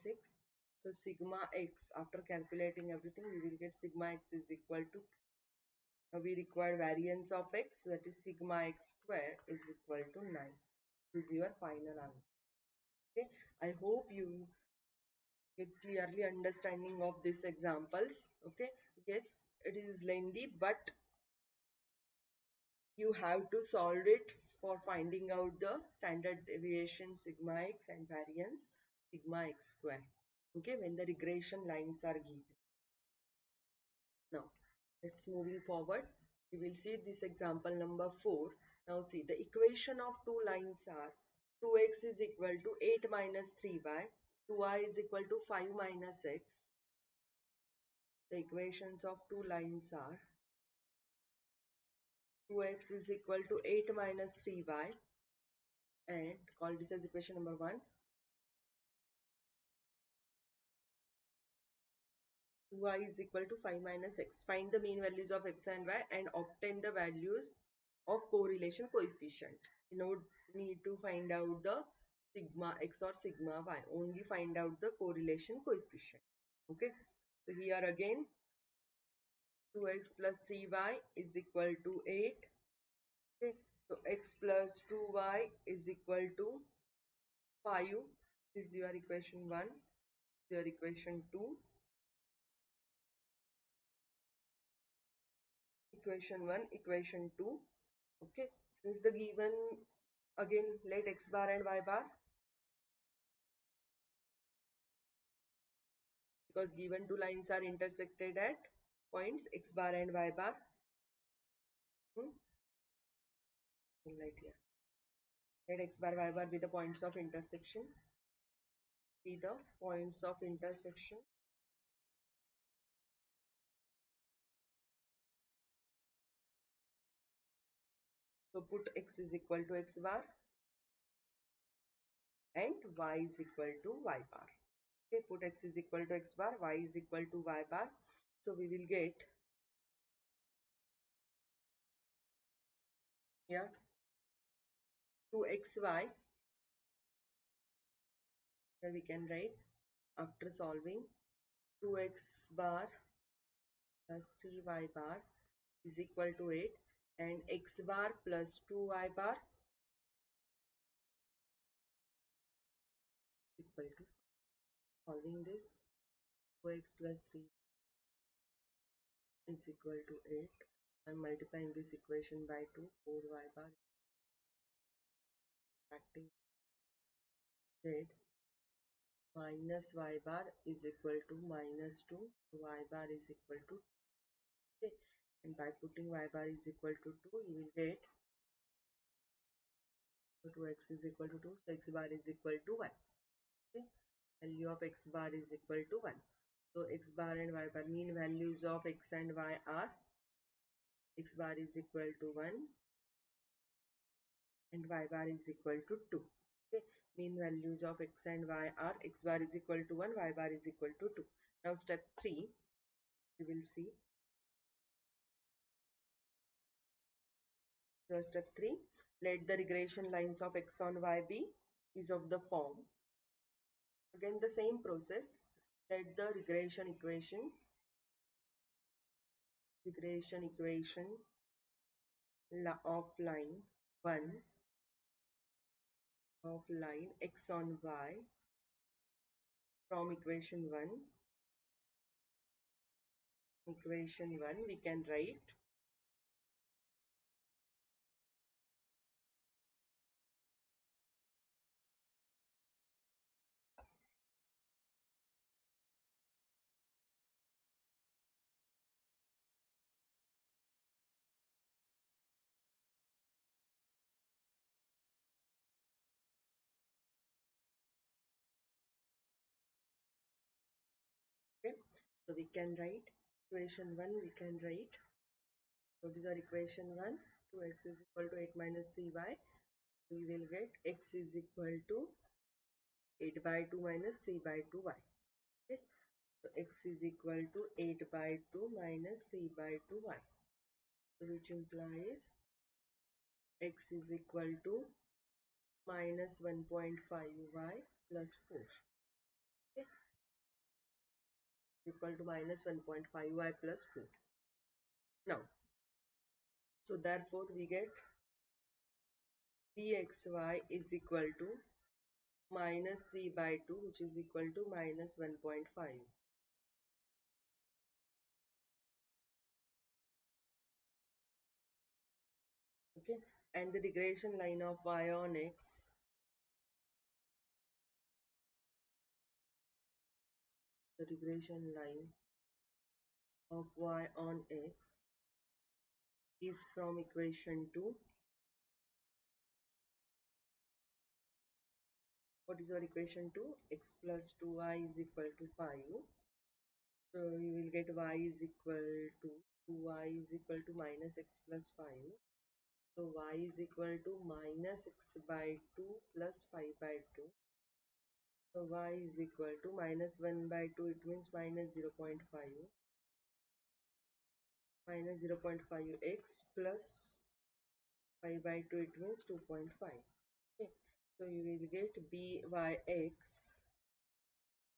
Speaker 1: So sigma x, after calculating everything, we will get sigma x is equal to, we require variance of x, that is sigma x square is equal to 9. This is your final answer. Okay, I hope you get clearly understanding of these examples. Okay, yes, it is lengthy, but you have to solve it for finding out the standard deviation sigma x and variance sigma x square. Okay, when the regression lines are given. Now let's moving forward. We will see this example number 4. Now see, the equation of two lines are 2x is equal to 8 minus 3y, 2y is equal to 5 minus x. The equations of two lines are 2x is equal to 8 minus 3y, and call this as equation number 1. 2y is equal to 5 minus x. Find the mean values of x and y and obtain the values of correlation coefficient. You don't need to find out the sigma x or sigma y. Only find out the correlation coefficient. Okay. So here again 2x plus 3y is equal to 8. Okay. So x plus 2y is equal to 5. This is your equation 1. Your equation 2. Equation 1, equation 2. Okay, since the given, again let x bar and y bar, because given two lines are intersected at points x bar and y bar. Right here, let x bar y bar be the points of intersection, be the points of intersection. So put x is equal to x bar and y is equal to y bar. Okay, put x is equal to x bar, y is equal to y bar. So we will get here 2xy. Here we can write, after solving, 2x bar plus 3y bar is equal to 8, and x bar plus 2y bar is equal to 5. Solving this, 2x plus 3 is equal to 8. I'm multiplying this equation by 2, 4y bar, subtracting z, minus y bar is equal to minus 2, y bar is equal to 2. Okay. And by putting y bar is equal to 2, you will get, so 2x is equal to 2, so x bar is equal to 1. Okay. Value of x bar is equal to 1. So x bar and y bar, mean values of x and y are, x bar is equal to 1 and y bar is equal to 2. Okay. Mean values of x and y are, x bar is equal to 1, y bar is equal to 2. Now step 3, we will see. So step 3, let the regression lines of x on y be is of the form. Again the same process. Let the regression equation of line 1 of line x on y from equation 1 we can write okay. So we can write equation 1, we can write, so these are equation 1, 2x is equal to 8 minus 3y. We will get x is equal to 8 by 2 minus 3 by 2y. Okay. So x is equal to 8 by 2 minus 3 by 2y, which implies x is equal to minus 1.5y plus 4. Okay, equal to minus 1.5y plus 4. Now, so therefore we get bxy is equal to minus 3 by 2, which is equal to minus 1.5. Okay, and the regression line of y on x, the regression line of y on x is from equation 2. What is our equation 2? X plus 2y is equal to 5. So you will get y is equal to 2y is equal to minus x plus 5. So y is equal to minus x by 2 plus 5 by 2. So y is equal to minus 1 by 2, it means minus 0.5. Minus 0.5x plus 5 by 2, it means 2.5. Okay. So you will get byx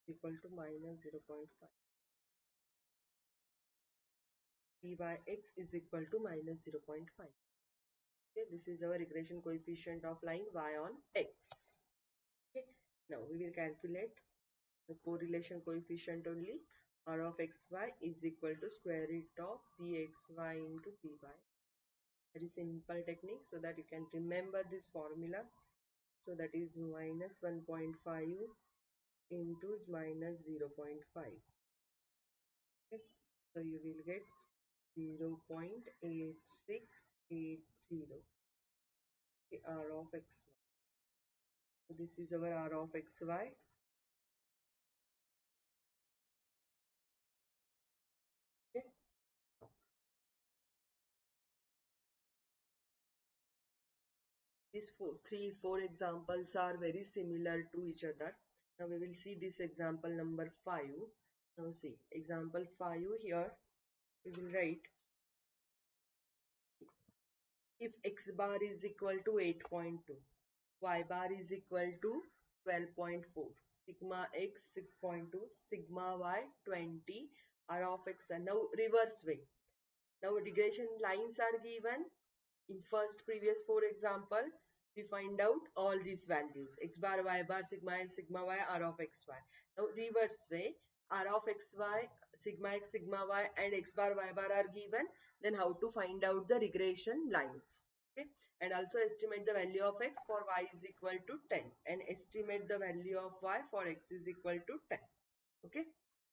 Speaker 1: equal to minus 0.5. byx is equal to minus 0.5. Okay, this is our regression coefficient of line y on x. Okay, now we will calculate the correlation coefficient only. R of xy is equal to square root of bxy into by. Very simple technique so that you can remember this formula. So that is minus 1.5 into minus 0.5. Okay, so you will get 0.8680. R of xy. So this is our R of xy. Okay. These four examples are very similar to each other. Now we will see this example number 5. Now see example 5 here. We will write if x bar is equal to 8.2, y bar is equal to 12.4, sigma x 6.2, sigma y 20, R of x. And now reverse way. Now regression lines are given. In first previous 4 example, we find out all these values x bar, y bar, sigma x, sigma y, R of xy. Now reverse way, R of xy, sigma x, sigma y and x bar, y bar are given. Then how to find out the regression lines. Okay, and also estimate the value of x for y is equal to 10 and estimate the value of y for x is equal to 10. Okay,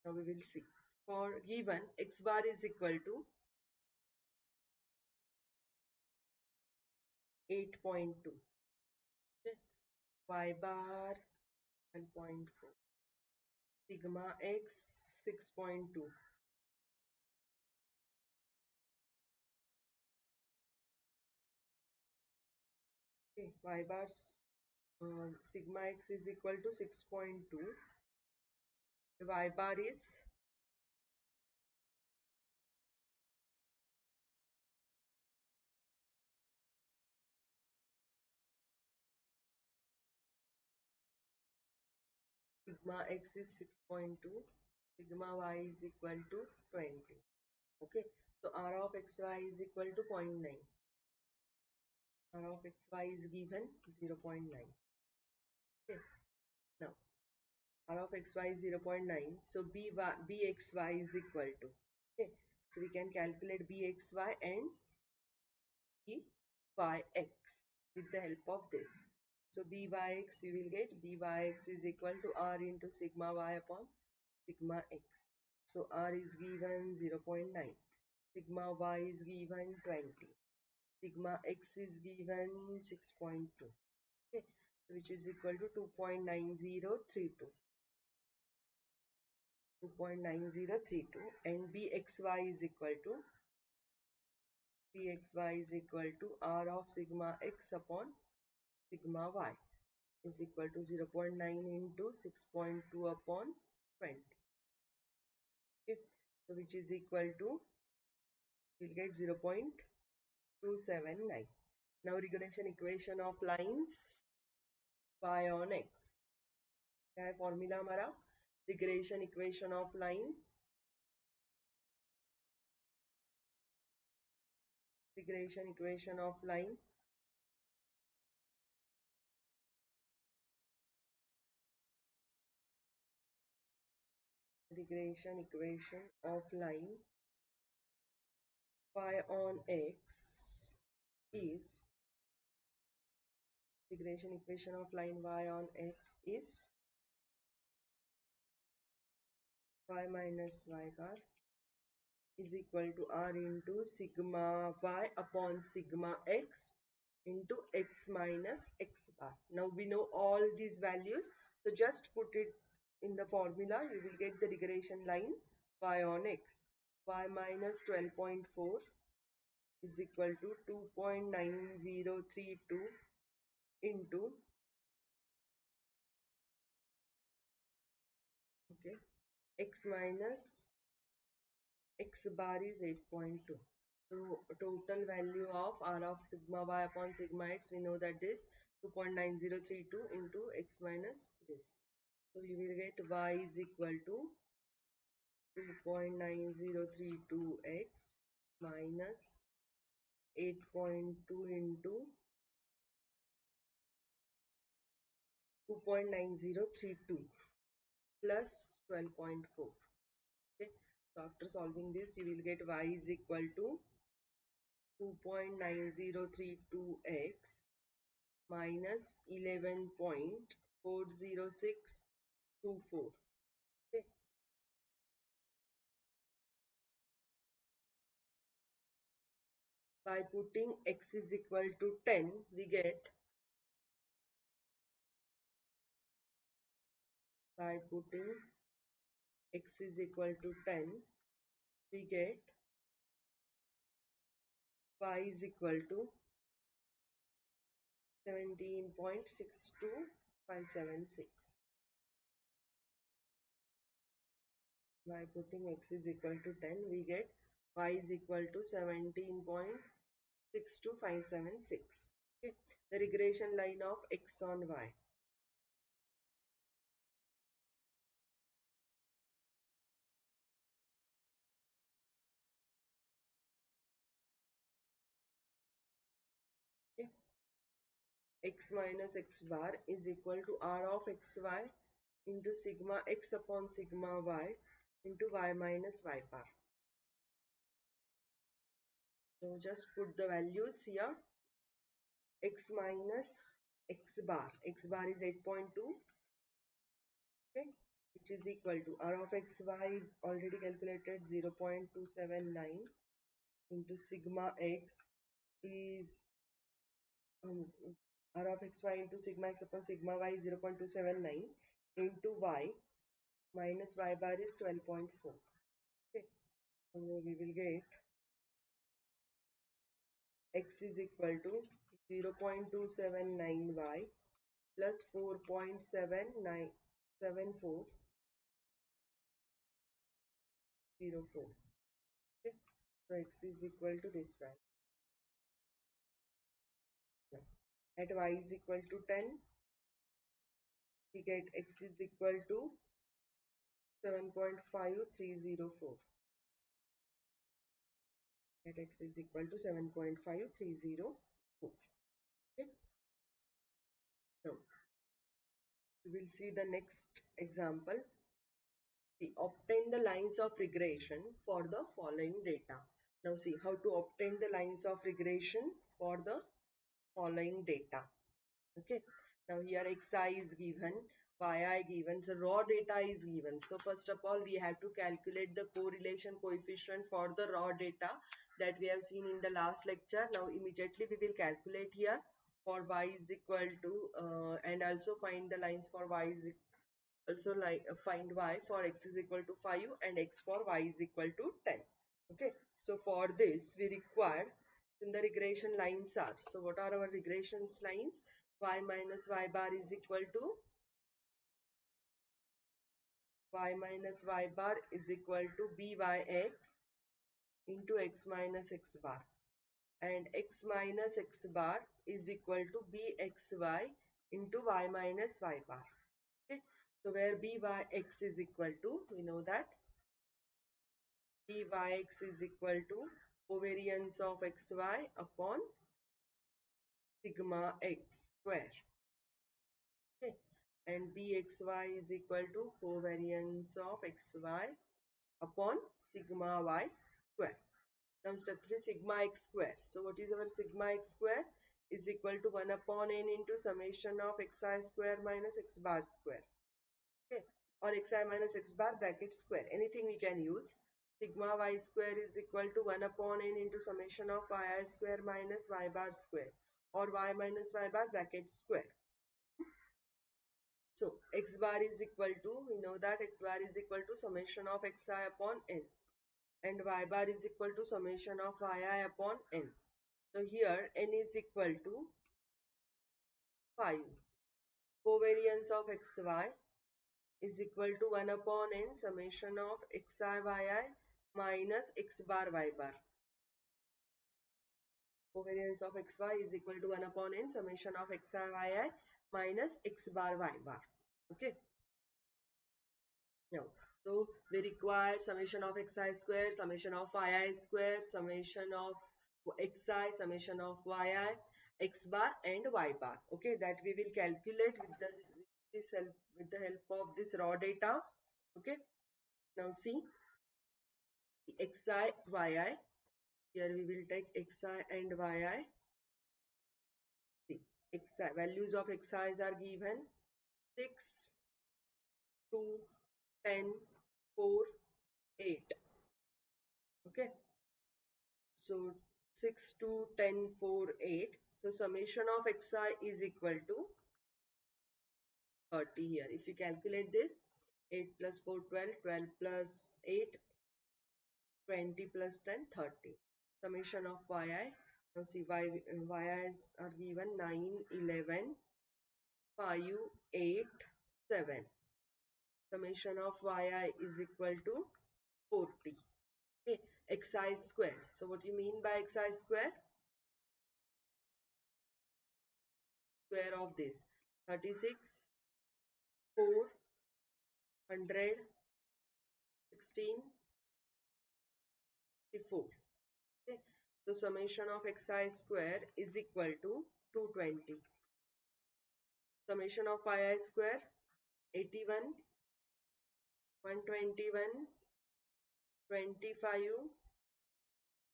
Speaker 1: now we will see. For given x bar is equal to 8.2. Okay. Y bar 1.4, sigma x 6.2, okay, y bar sigma x is equal to 6.2, y bar is sigma x is 6.2, sigma y is equal to 20. Okay, so R of xy is equal to 0.9. R of xy is given 0.9. Okay, now R of xy is 0.9. So bxy is equal to. Okay, so we can calculate bxy and byx with the help of this. So byx you will get byx is equal to r into sigma y upon sigma x. So r is given 0.9, sigma y is given 20, sigma x is given 6.2. Okay, which is equal to 2.9032. 2.9032 and bxy is equal to r of sigma x upon sigma y is equal to 0.9 into 6.2 upon 20. Okay, so which is equal to, we'll get 0.279. Now regression equation of lines. y on x. क्या है formula हमारा? Regression equation of line, regression equation of line regression equation of line y on x is regression equation of line y on x is y minus y bar is equal to r into sigma y upon sigma x into x minus x bar. Now we know all these values, so just put it in the formula. You will get the regression line y on x. Y minus 12.4 is equal to 2.9032 into, okay, x minus x bar is 8.2. So total value of r of sigma y upon sigma x, we know that is 2.9032 into x minus this. So you will get y is equal to 2.9032x minus 8.2 into 2.9032 plus 12.4. Okay, so after solving this, you will get y is equal to 2.9032x minus 11.40624. Okay, by putting x is equal to 10, we get, by putting x is equal to 10, we get y is equal to 17.62576. By putting x is equal to 10, we get y is equal to 17.62576. Okay, the regression line of x on y. Okay, x minus x bar is equal to r of xy into sigma x upon sigma y into y minus y bar. So just put the values here. X minus x bar is 8.2, okay, which is equal to r of xy already calculated 0.279 into sigma x is r of xy into sigma x upon sigma y is 0.279 into y minus y bar is 12.4. Okay, so we will get x is equal to 0.279y plus 4.797404. Okay, so x is equal to this value. At y is equal to 10, we get x is equal to 7.5304. At x is equal to 7.5304. Okay, now we will see the next example. We obtain the lines of regression for the following data. Now see how to obtain the lines of regression for the following data. Okay, now here xi is given, yi given, so raw data is given. So first of all, we have to calculate the correlation coefficient for the raw data that we have seen in the last lecture. Now immediately we will calculate here for y is equal to and also find the lines for y is also like find y for x is equal to 5 and x for y is equal to 10. Okay, so for this we require, in the regression lines are, so what are our regression lines? Y minus y bar is equal to byx into x minus x bar, and x minus x bar is equal to bxy into y minus y bar. Okay, so where byx is equal to, we know that byx is equal to covariance of xy upon sigma x square. Okay, and bxy is equal to covariance of xy upon sigma y square. Now step 3, sigma x square. So what is our sigma x square? Is equal to 1 upon n into summation of xi square minus x bar square. Okay, or xi minus x bar bracket square. Anything we can use. Sigma y square is equal to 1 upon n into summation of yi square minus y bar square, or y minus y bar bracket square. So x bar is equal to, we know that x bar is equal to summation of xi upon n, and y bar is equal to summation of yi upon n. So here n is equal to 5. Covariance of xy is equal to 1 upon n summation of xi yi minus x bar y bar. Covariance of xy is equal to 1 upon n summation of xi yi minus x bar y bar. Okay. Now, so we require summation of xi square, summation of yi square, summation of xi, summation of yi, x bar and y bar. Okay, that we will calculate with the help of this raw data. Okay, now see xi, yi. Here we will take xi and yi. See, xi values of xi's are given 6, 2, 10, 4, 8. Okay, so 6, 2, 10, 4, 8. So summation of xi is equal to 30 here. If you calculate this, 8 plus 4, 12, 12 plus 8, 20 plus 10, 30. Summation of yi. Now see, yi's are given 9, 11, 5, 8, 7. Summation of yi is equal to 40. Okay, xi square. So what do you mean by xi square? Square of this 36, 4, 100, 16, 54. Okay, so summation of xi square is equal to 220. Summation of yi square 81, 121, 25,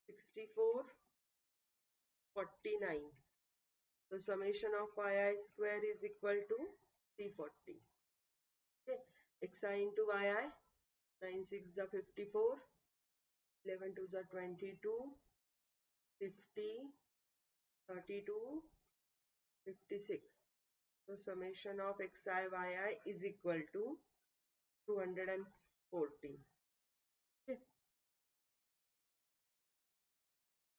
Speaker 1: 64, 49. So summation of yi square is equal to 340. Okay, xi into yi, 9 6 are 54, 11 2s are 22, 50, 32, 56. So summation of xi yi is equal to 240. Okay.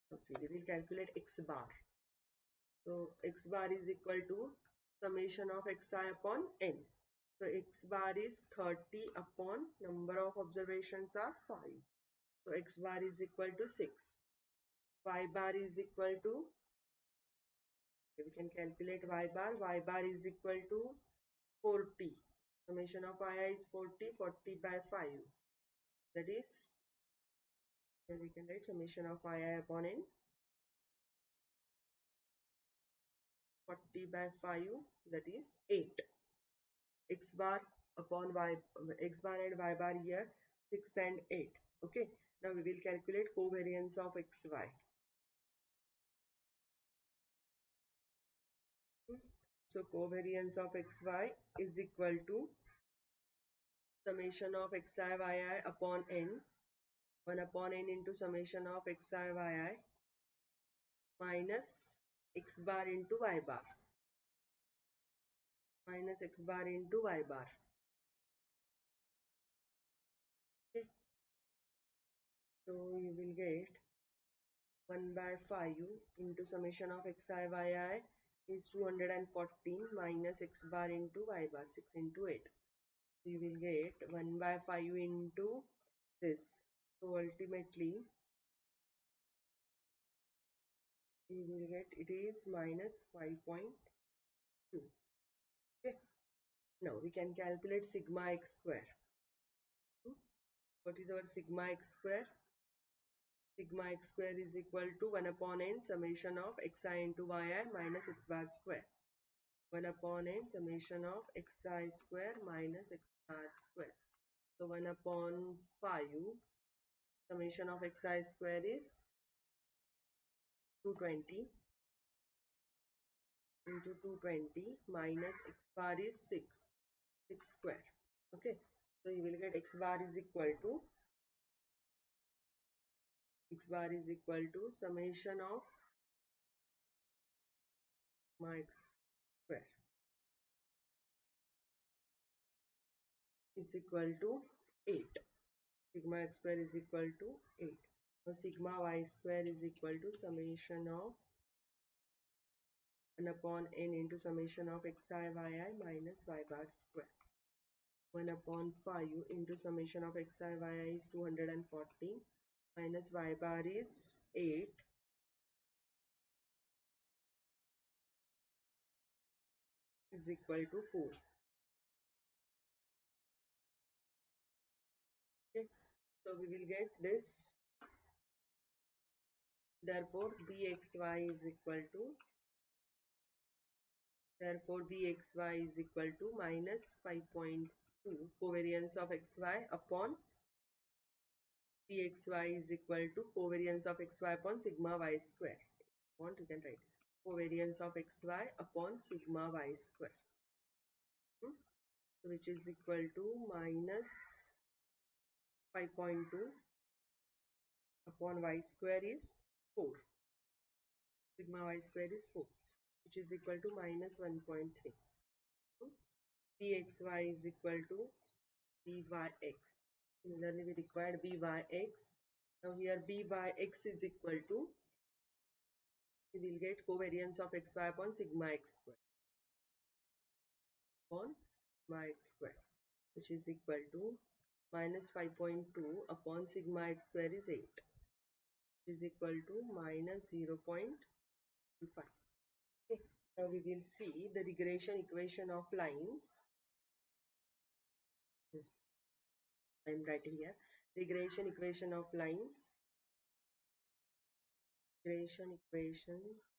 Speaker 1: So see, we will calculate x bar. So x bar is equal to summation of xi upon n. So x bar is 30 upon number of observations are 5. So x bar is equal to 6. Y bar is equal to, we can calculate y bar. Y bar is equal to 40. Summation of yi is 40, 40 by 5. That is, here we can write summation of yi upon n. 40 by 5, that is 8. X bar upon y, x bar and y bar here 6 and 8. Okay, now we will calculate covariance of xy. So covariance of xy is equal to summation of xi yi upon n, 1 upon n into summation of xi yi minus x bar into y bar, minus x bar into y bar. Okay, so you will get 1 by 5 into summation of xi yi is 214 minus x bar into y bar, 6 into 8. So you will get 1 by 5 into this. So ultimately you will get, it is minus 5.2. Now we can calculate sigma x square. What is our sigma x square? Sigma x square is equal to 1 upon n summation of xi into yi minus x bar square. 1 upon n summation of xi square minus x bar square. So 1 upon 5 summation of xi square is 220 into 220 minus x bar is 6 square. Okay, so you will get x bar is equal to summation of my x square is equal to 8. Sigma x square is equal to 8. So sigma y square is equal to summation of 1 upon n into summation of xi yi minus y bar square. 1 upon 5 into summation of xi yi is 240 minus y bar is 8 is equal to 4. Okay, so we will get this. Therefore bxy is equal to minus 5.2 covariance of xy upon bxy is equal to covariance of xy upon sigma y square. You can write covariance of xy upon sigma y square, which is equal to minus 5.2 upon y square is 4. Sigma y square is 4, which is equal to minus 1.3. Bxy is equal to byx. Similarly, we required byx. Now here byx is equal to, we will get covariance of xy upon sigma x square upon sigma x square, which is equal to minus 5.2 upon sigma x square is 8, which is equal to minus 0.25. Okay. Now we will see the regression equation of lines. I am writing here regression equation of lines. Regression equations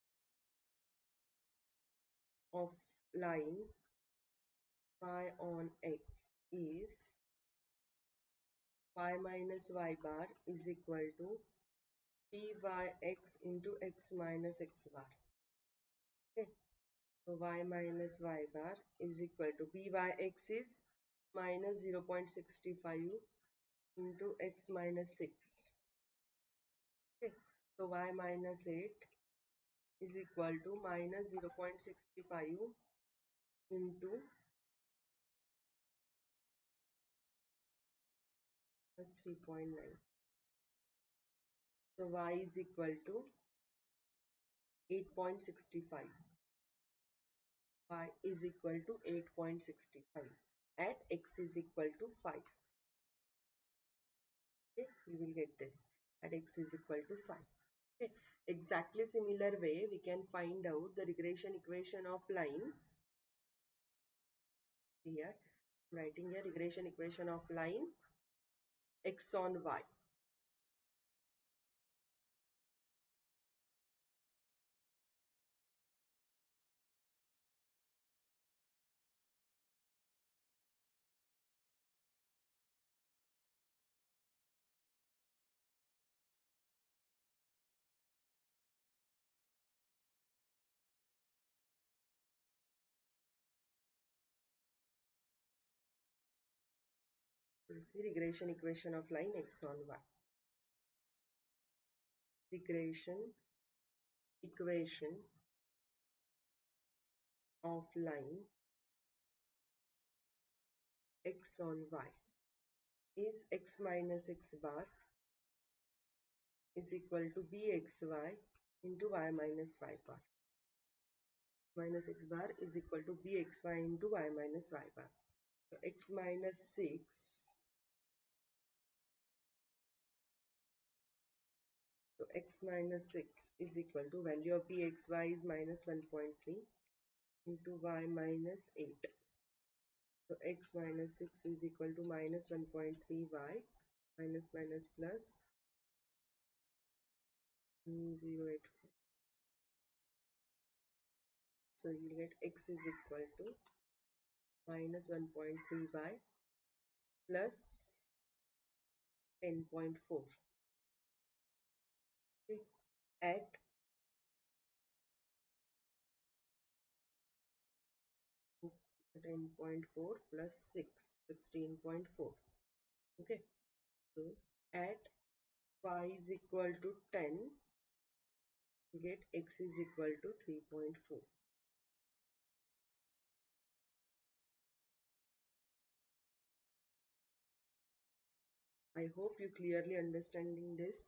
Speaker 1: of line y on x is y minus y bar is equal to byx into x minus x bar. Okay, so y minus y bar is equal to byx is minus 0.65 into x minus 6. Okay, so y minus 8 is equal to minus 0.65 into plus 3.9. So y is equal to 8.65. Y is equal to 8.65 at x is equal to 5. Okay, we will get this at x is equal to 5. Okay, exactly similar way we can find out the regression equation of line. Here writing here regression equation of line x on y. We'll see regression equation of line x on y. Regression equation of line x on y is x minus x bar is equal to bxy into y minus y bar. Minus x bar is equal to bxy into y minus y bar. So x minus 6. So x minus 6 is equal to value of bxy is minus 1.3 into y minus 8. So x minus 6 is equal to minus 1.3y minus minus plus 0.84. So you get x is equal to minus 1.3y plus 10.4. Okay. At 10.4 plus 6, 16.4. Okay. So at y is equal to 10, we get x is equal to 3.4. I hope you clearly understanding this,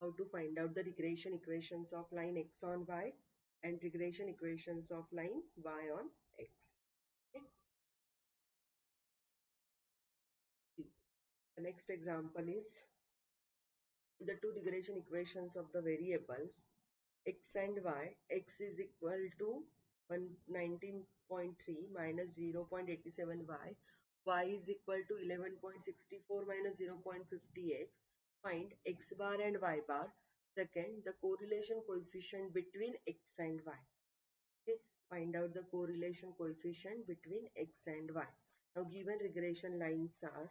Speaker 1: how to find out the regression equations of line x on y and regression equations of line y on x. Okay. The next example is the two regression equations of the variables x and y. X is equal to 119.3 minus 0.87y. Y is equal to 11.64 minus 0.50x. Find x bar and y bar. Second, the correlation coefficient between x and y. Okay. Find out the correlation coefficient between x and y. Now given regression lines are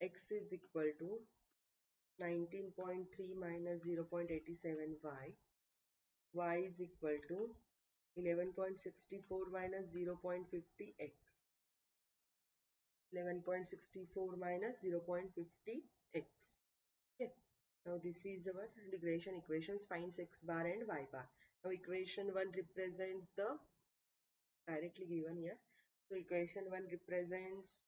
Speaker 1: x is equal to 19.3 minus 0.87y, y is equal to 11.64 minus 0.50x, 11.64 minus 0.50x. Okay. Now this is our regression equations. Finds x bar and y bar. Now equation 1 represents the directly given here. So equation 1 represents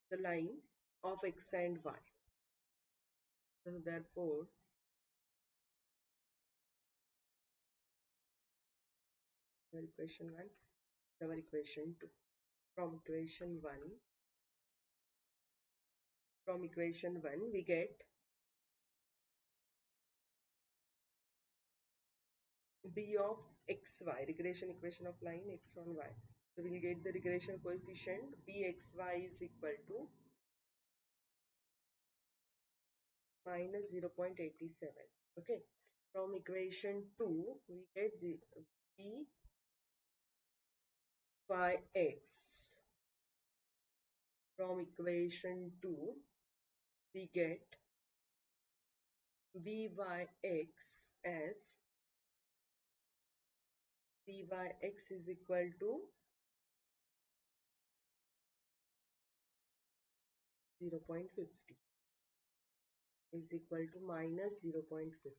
Speaker 1: the line of x and y. So therefore our equation 1 is our equation 2. From equation 1 we get b of xy, regression equation of line x on y. So we'll get the regression coefficient bxy is equal to minus 0.87. Okay. From equation 2 we get byx. From equation 2 we get byx as byx is equal to 0.50 is equal to minus 0.50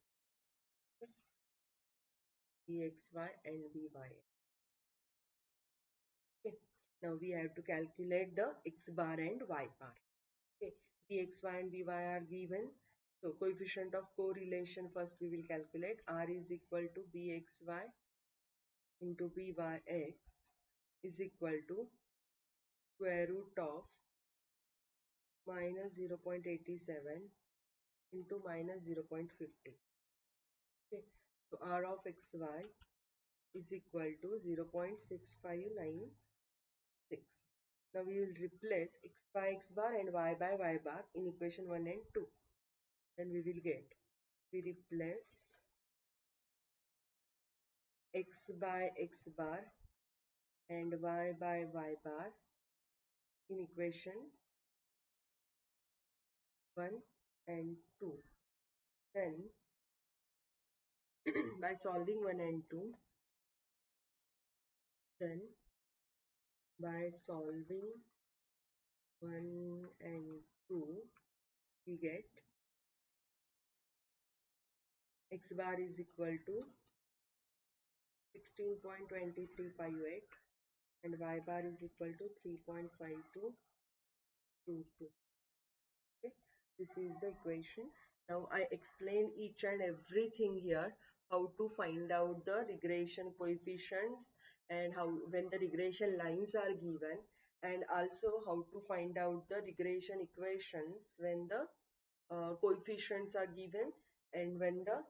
Speaker 1: bxy and by. Okay. Now we have to calculate the x bar and y bar. Okay. bxy and by are given. So coefficient of correlation first we will calculate. R is equal to bxy into byx is equal to square root of minus 0.87 into minus 0.50. Okay. So R of xy is equal to 0.6596. Now we will replace x by x bar and y by y bar in equation 1 and 2. Then we will get, we replace x by x bar and y by y bar in equation 1 and 2. Then by solving 1 and 2, then by solving 1 and 2, we get x bar is equal to 16.2358 and y bar is equal to 3.5222. Okay, this is the equation. Now I explained each and everything here, how to find out the regression coefficients and how when the regression lines are given. and also how to find out the regression equations when the coefficients are given, and when the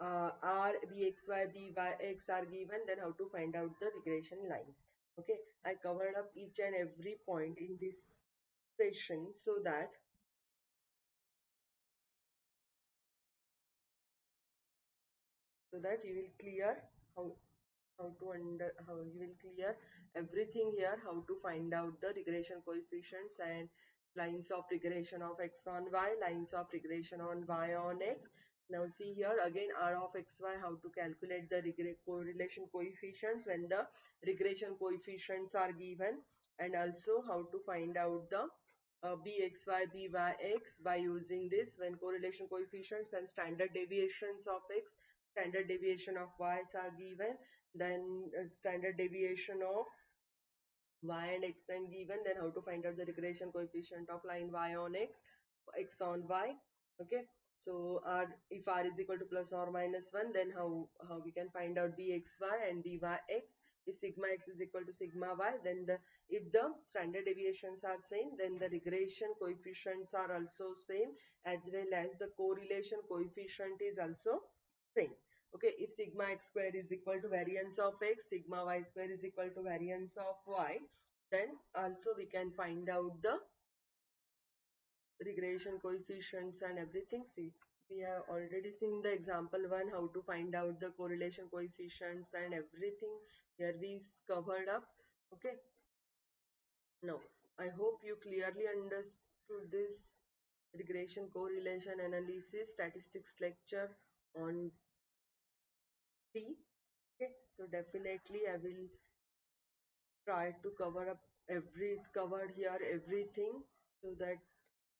Speaker 1: r, bxy, byx are given, then how to find out the regression lines. Okay, I covered up each and every point in this session so that you will clear how how you will clear everything here, how to find out the regression coefficients and lines of regression of x on y, lines of regression on y on x. Now see here again, r of xy, how to calculate the correlation coefficients when the regression coefficients are given, and also how to find out the bxy, byx by using this when correlation coefficients and standard deviations of x, standard deviation of y's are given, then standard deviation of y and x and given, then how to find out the regression coefficient of line y on x, x on y. Okay, so if r is equal to plus or minus 1, then how we can find out bxy and byx. If sigma x is equal to sigma y, then if the standard deviations are same, then the regression coefficients are also same, as well as the correlation coefficient is also same. Okay, if sigma x square is equal to variance of x, sigma y square is equal to variance of y, then also we can find out the regression coefficients and everything. See, we have already seen the example 1, how to find out the correlation coefficients and everything. Here we covered up. Okay, now I hope you clearly understood this regression correlation analysis statistics lecture on T. Okay, so definitely I will try to covered here everything, so that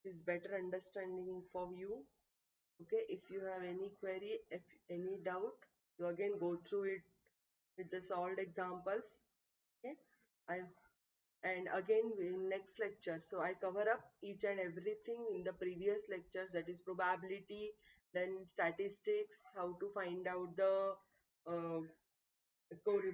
Speaker 1: is better understanding for you. Okay, if you have any query, if any doubt, you again go through it with the solved examples. Okay, I and again in next lecture, so I cover up each and everything in the previous lectures, that is probability, then statistics, how to find out the uh,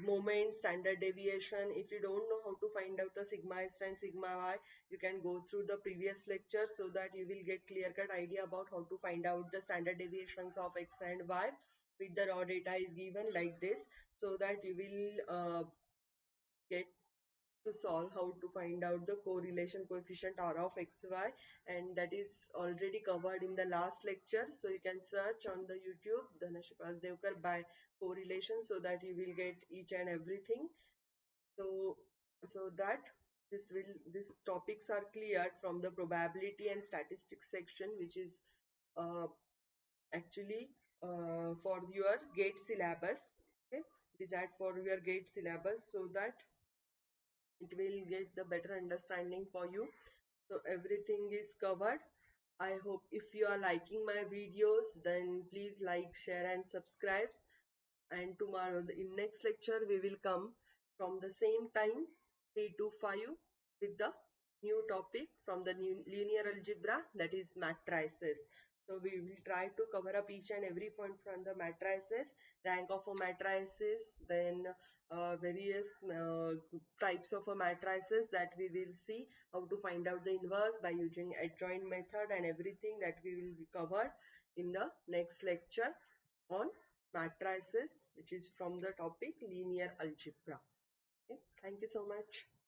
Speaker 1: moment, standard deviation. If you don't know how to find out the sigma s and sigma y, you can go through the previous lectures, so that you will get clear cut idea about how to find out the standard deviations of x and y with the raw data is given like this, so that you will get to solve how to find out the correlation coefficient r of xy, and that is already covered in the last lecture. So you can search on the YouTube Dhanashree Palasdeokar by correlation, so that you will get each and everything. So that these topics are cleared from the probability and statistics section, which is uh, actually for your GATE syllabus. Okay, it is for your GATE syllabus, so that it will get the better understanding for you. So everything is covered. I hope if you are liking my videos, then please like, share and subscribe. And tomorrow in next lecture we will come from the same time 3 to 5 with the new topic from the new linear algebra, that is matrices. So we will try to cover up each and every point from the matrices, rank of a matrices, then various types of a matrices that we will see, how to find out the inverse by using adjoint method, and everything that we will cover in the next lecture on matrices, which is from the topic linear algebra. Okay, thank you so much.